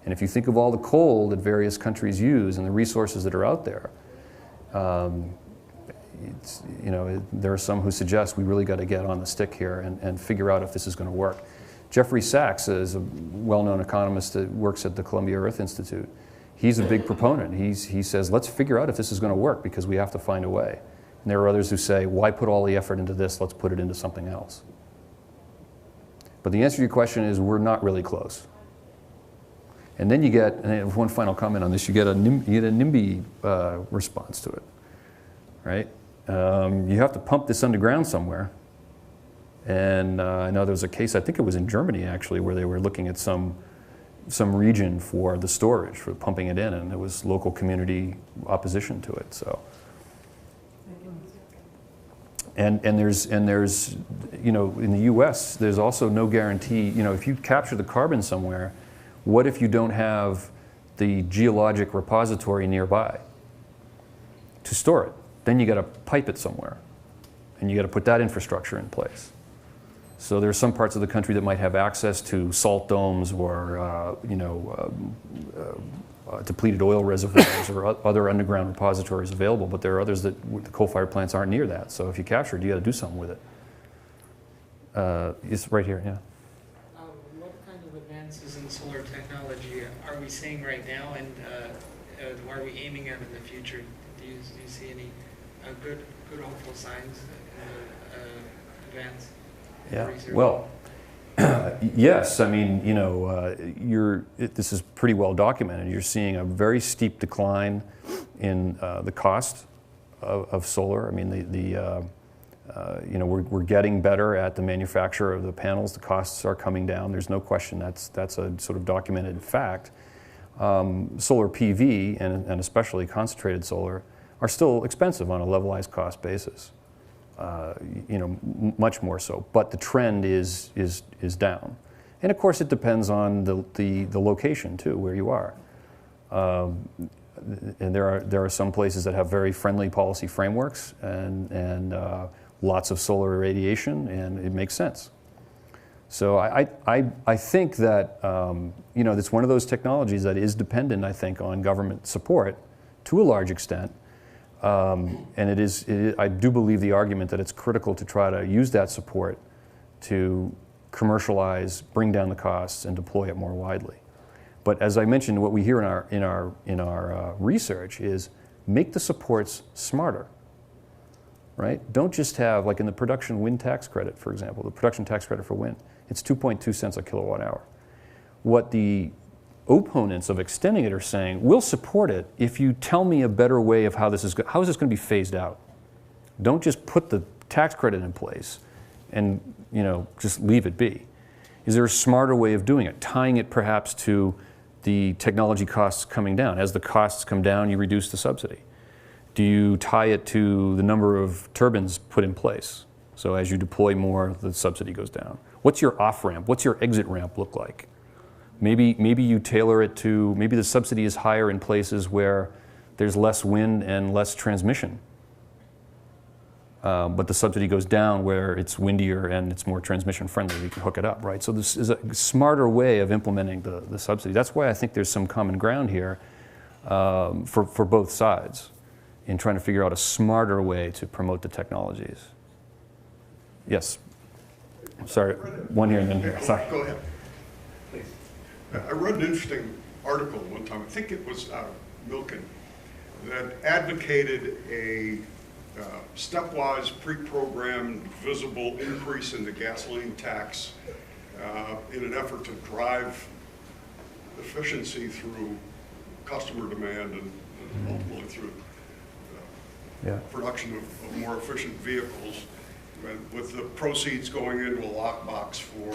And if you think of all the coal that various countries use and the resources that are out there, there are some who suggest we really got to get on the stick here and figure out if this is going to work. Jeffrey Sachs is a well-known economist that works at the Columbia Earth Institute. He's a big proponent. He says, let's figure out if this is going to work because we have to find a way. And there are others who say, why put all the effort into this? Let's put it into something else. But the answer to your question is we're not really close. And then you get, and one final comment on this, you get a NIMBY response to it, right? You have to pump this underground somewhere. And I know there was a case, I think it was in Germany actually, where they were looking at some region for the storage, for pumping it in, and there was local community opposition to it. So, and there's in the U.S. there's also no guarantee. If you capture the carbon somewhere, what if you don't have the geologic repository nearby to store it? Then you got to pipe it somewhere, and you got to put that infrastructure in place. So there are some parts of the country that might have access to salt domes or depleted oil reservoirs or other underground repositories available, but there are others that the coal-fired plants aren't near that. So if you capture it, you got to do something with it. It's right here, yeah. What kind of advances in solar technology are we seeing right now, and are we aiming at in the future? Do you see any good hopeful signs in advance? Yeah. Well, yes. I mean, this is pretty well documented. You're seeing a very steep decline in the cost of solar. I mean, we're getting better at the manufacture of the panels. The costs are coming down. There's no question. That's a sort of documented fact. Solar PV and especially concentrated solar are still expensive on a levelized cost basis. Much more so. But the trend is down. And of course, it depends on the location too, where you are. And there are some places that have very friendly policy frameworks and lots of solar irradiation, and it makes sense. So I think that it's one of those technologies that is dependent, I think, on government support to a large extent. And I do believe the argument that it's critical to try to use that support to commercialize, bring down the costs, and deploy it more widely. But as I mentioned, what we hear in our research is make the supports smarter, right? Don't just have, like in the production wind tax credit, for example, the production tax credit for wind, it's 2.2 cents a kilowatt hour. What the opponents of extending it are saying, we'll support it if you tell me a better way of how is this going to be phased out. Don't just put the tax credit in place and just leave it be. Is there a smarter way of doing it? Tying it perhaps to the technology costs coming down. As the costs come down, you reduce the subsidy. Do you tie it to the number of turbines put in place? So as you deploy more, the subsidy goes down. What's your off-ramp? What's your exit ramp look like? Maybe you tailor it to, maybe the subsidy is higher in places where there's less wind and less transmission. But the subsidy goes down where it's windier and it's more transmission friendly. You can hook it up, right? So this is a smarter way of implementing the subsidy. That's why I think there's some common ground here for both sides in trying to figure out a smarter way to promote the technologies. Yes. Sorry, one here and then here. Sorry. Go ahead. Please. I read an interesting article one time, I think it was out of Milken, that advocated a stepwise, pre-programmed, visible increase in the gasoline tax in an effort to drive efficiency through customer demand and ultimately through production of more efficient vehicles, with the proceeds going into a lockbox for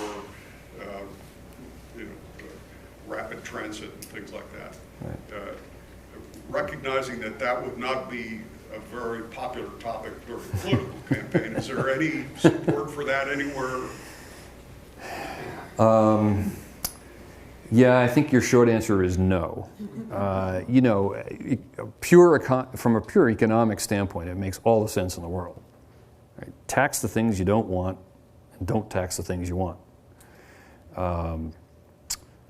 rapid transit and things like that. Right. Recognizing that would not be a very popular topic during the political campaign. Is there any support for that anywhere? Yeah, I think your short answer is no. From a pure economic standpoint, it makes all the sense in the world. Right? Tax the things you don't want, and don't tax the things you want.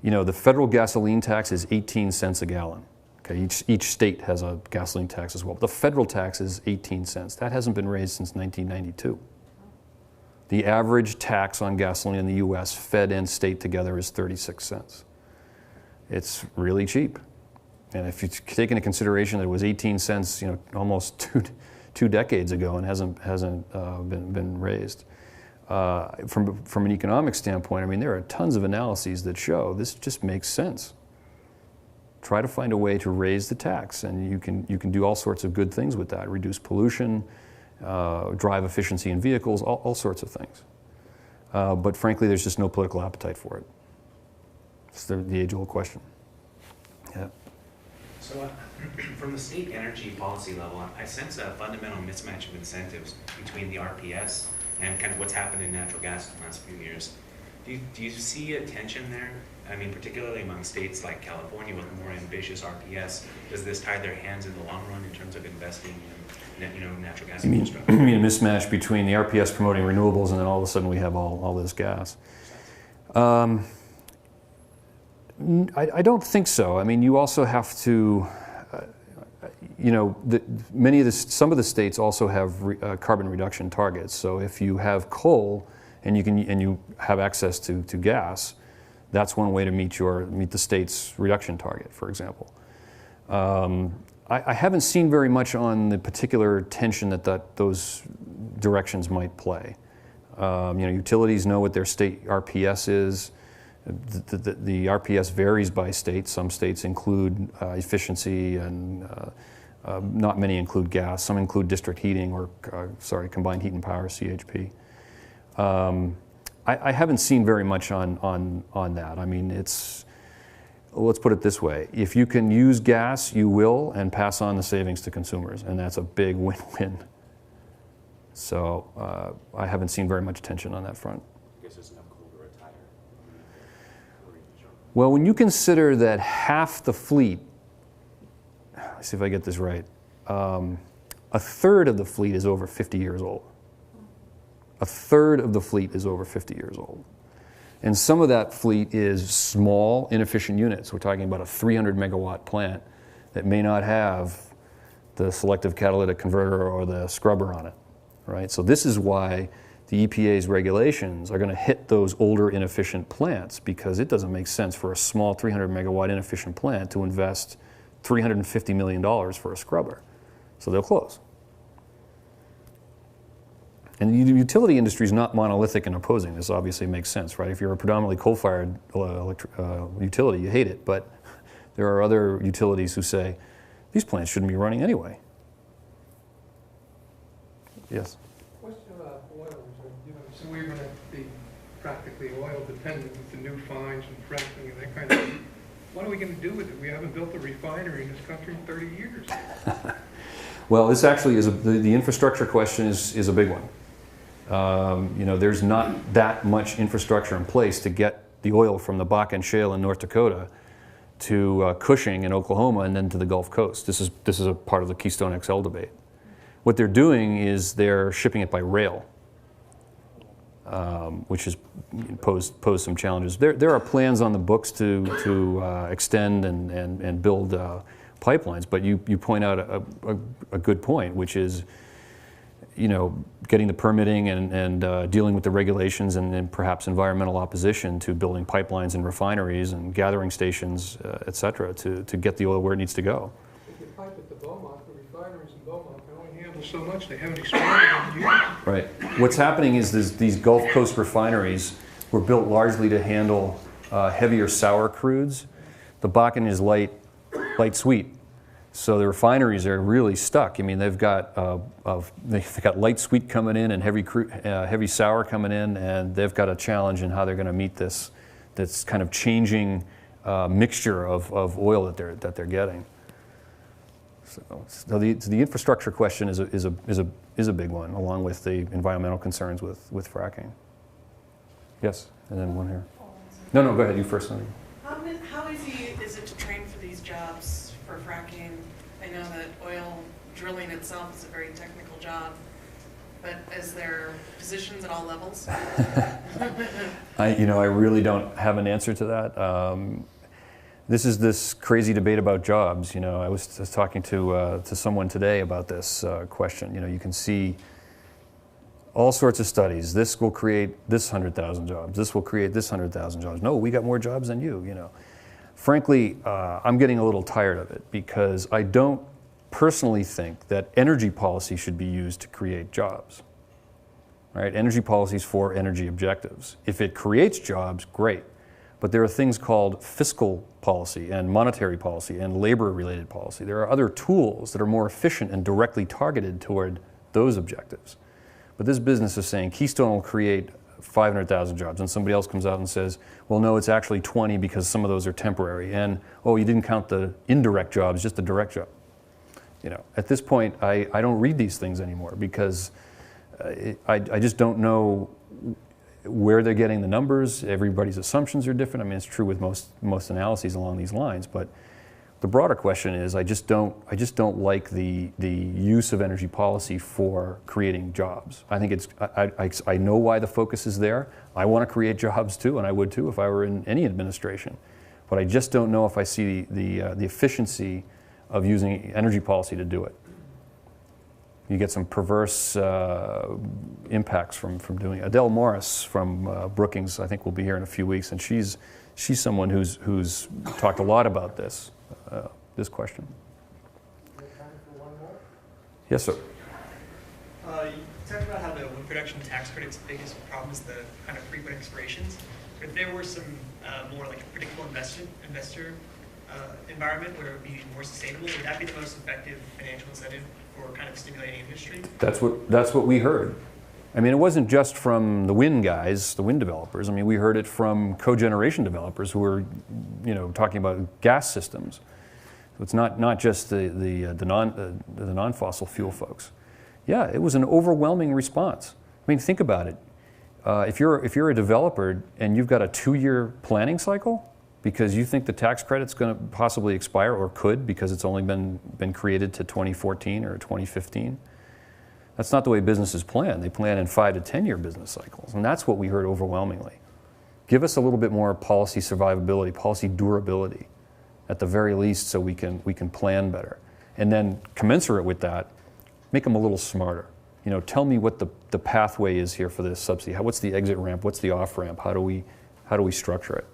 The federal gasoline tax is 18 cents a gallon. Okay, each state has a gasoline tax as well. But the federal tax is 18 cents. That hasn't been raised since 1992. The average tax on gasoline in the U.S., fed and state together, is 36 cents. It's really cheap. And if you take into consideration that it was 18 cents, almost two decades ago and hasn't been raised. From an economic standpoint, I mean, there are tons of analyses that show this just makes sense. Try to find a way to raise the tax, and you can do all sorts of good things with that. Reduce pollution, drive efficiency in vehicles, all sorts of things. But frankly, there's just no political appetite for it. It's the age-old question. Yeah. So from the state energy policy level, I sense a fundamental mismatch of incentives between the RPS and kind of what's happened in natural gas in the last few years. Do you see a tension there? I mean, particularly among states like California with more ambitious RPS, does this tie their hands in the long run in terms of investing in natural gas infrastructure? You mean a mismatch between the RPS promoting renewables and then all of a sudden we have all this gas? I don't think so. I mean, you also have to, some of the states also have carbon reduction targets. So if you have coal and you have access to gas, that's one way to meet the state's reduction target, for example. I haven't seen very much on the particular tension that those directions might play. Utilities know what their state RPS is. The RPS varies by state. Some states include efficiency, and not many include gas. Some include district heating or combined heat and power, CHP. I haven't seen very much on that. I mean, let's put it this way. If you can use gas, you will, and pass on the savings to consumers, and that's a big win-win. So I haven't seen very much tension on that front. I guess there's enough coal to retire. Well, when you consider that half the fleet, let's see if I get this right, a third of the fleet is over 50 years old. A third of the fleet is over 50 years old. And some of that fleet is small, inefficient units. We're talking about a 300 megawatt plant that may not have the selective catalytic converter or the scrubber on it, right? So this is why the EPA's regulations are going to hit those older inefficient plants, because it doesn't make sense for a small 300 megawatt inefficient plant to invest $350 million for a scrubber. So they'll close. And the utility industry is not monolithic in opposing this. Obviously makes sense, right? If you're a predominantly coal-fired utility, you hate it. But there are other utilities who say, these plants shouldn't be running anyway. Yes? Question about oil reserve. So we're going to be practically oil dependent with the new finds and fracking and that kind of thing. What are we going to do with it? We haven't built a refinery in this country in 30 years. Well, this actually is the infrastructure question is a big one. You know, there's not that much infrastructure in place to get the oil from the Bakken Shale in North Dakota to Cushing in Oklahoma and then to the Gulf Coast. This is a part of the Keystone XL debate. What they're doing is they're shipping it by rail, which has posed some challenges. There are plans on the books to extend and build pipelines, but you point out a good point, which is, you know, getting the permitting and dealing with the regulations and perhaps environmental opposition to building pipelines and refineries and gathering stations, et cetera, to get the oil where it needs to go. If you pipe it to Beaumont, the refineries in Beaumont can only handle so much. They haven't expanded in years. Right. What's happening is these Gulf Coast refineries were built largely to handle heavier sour crudes. The Bakken is light sweet. So the refineries are really stuck. I mean, they've got light sweet coming in and heavy sour coming in, and they've got a challenge in how they're going to meet this kind of changing mixture of oil that they're getting. So the infrastructure question is a big one, along with the environmental concerns with fracking. Yes, and then one here. No, go ahead. You first. How easy is it to train for these jobs for fracking? I know that oil drilling itself is a very technical job, but is there positions at all levels? I really don't have an answer to that. This is this crazy debate about jobs. You know, I was talking to someone today about this question. You know, you can see all sorts of studies. This will create this 100,000 jobs. This will create this 100,000 jobs. No, we got more jobs than you. You know, frankly, I'm getting a little tired of it, because I don't personally think that energy policy should be used to create jobs. Right? Energy policy is for energy objectives. If it creates jobs, great. But there are things called fiscal policy and monetary policy and labor-related policy. There are other tools that are more efficient and directly targeted toward those objectives. But this business is saying Keystone will create 500,000 jobs, and somebody else comes out and says, well, no, it's actually 20 because some of those are temporary. And, oh, you didn't count the indirect jobs, just the direct job. You know, at this point, I don't read these things anymore, because I just don't know where they're getting the numbers. Everybody's assumptions are different. I mean, it's true with most analyses along these lines, but the broader question is, I just don't like the use of energy policy for creating jobs. I think I know why the focus is there. I want to create jobs too, and I would too if I were in any administration. But I just don't know if I see the efficiency of using energy policy to do it. You get some perverse impacts from doing it. Adele Morris from Brookings, I think, will be here in a few weeks, and she's someone who's talked a lot about this question. Yes, sir. You talked about how the wind production tax credit's biggest problem is the kind of frequent expirations. If there were some more like a predictable investor environment where it would be more sustainable, would that be the most effective financial incentive for kind of stimulating industry? That's what we heard. I mean, it wasn't just from the wind guys, the wind developers. I mean, we heard it from cogeneration developers who were, you know, talking about gas systems. So it's not just the non-fossil fuel folks. Yeah, it was an overwhelming response. I mean, think about it. If you're a developer and you've got a 2-year planning cycle because you think the tax credit's going to possibly expire, or could, because it's only been created to 2014 or 2015. That's not the way businesses plan. They plan in 5 to 10-year business cycles, and that's what we heard overwhelmingly. Give us a little bit more policy survivability, policy durability, at the very least, so we can plan better. And then commensurate with that, make them a little smarter. You know, tell me what the pathway is here for this subsidy. What's the exit ramp? What's the off ramp? How do we structure it?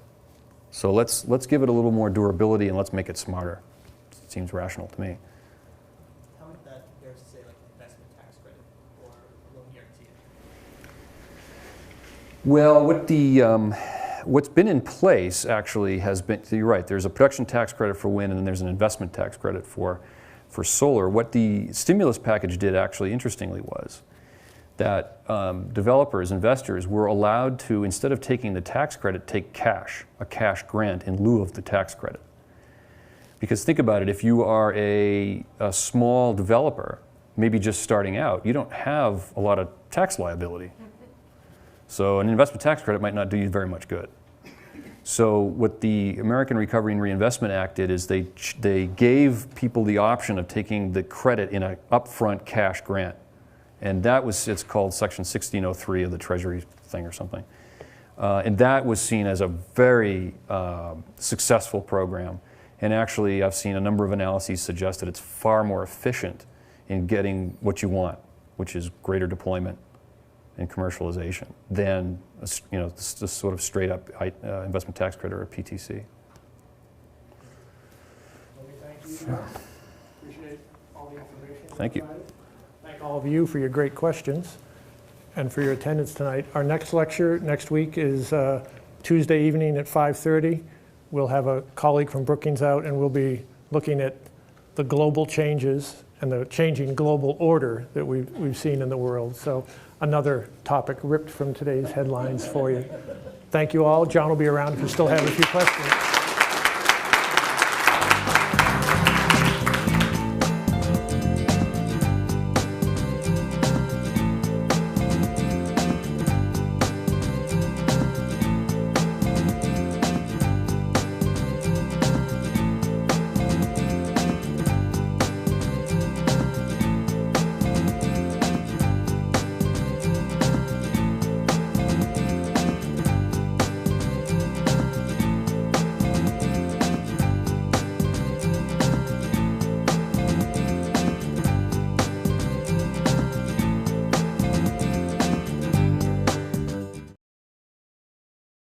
So let's give it a little more durability and let's make it smarter. It seems rational to me. How would that compare to, say, like investment tax credit or loan guarantee? Well, what's been in place actually has been, you're right, there's a production tax credit for wind and then there's an investment tax credit for solar. What the stimulus package did actually, interestingly, was that developers, investors were allowed to, instead of taking the tax credit, take cash, a cash grant in lieu of the tax credit. Because think about it, if you are a small developer, maybe just starting out, you don't have a lot of tax liability. So an investment tax credit might not do you very much good. So what the American Recovery and Reinvestment Act did is they gave people the option of taking the credit in an upfront cash grant. And that was, it's called Section 1603 of the Treasury thing or something. And that was seen as a very successful program. And actually, I've seen a number of analyses suggest that it's far more efficient in getting what you want, which is greater deployment and commercialization, than this sort of straight up investment tax credit or a PTC. Let me thank you, John. Appreciate all the information. Thank you. Provided. Thank all of you for your great questions and for your attendance tonight. Our next lecture next week is Tuesday evening at 5:30. We'll have a colleague from Brookings out, and we'll be looking at the global changes and the changing global order that we've seen in the world. So another topic ripped from today's headlines for you. Thank you all. John will be around if you still have a few questions.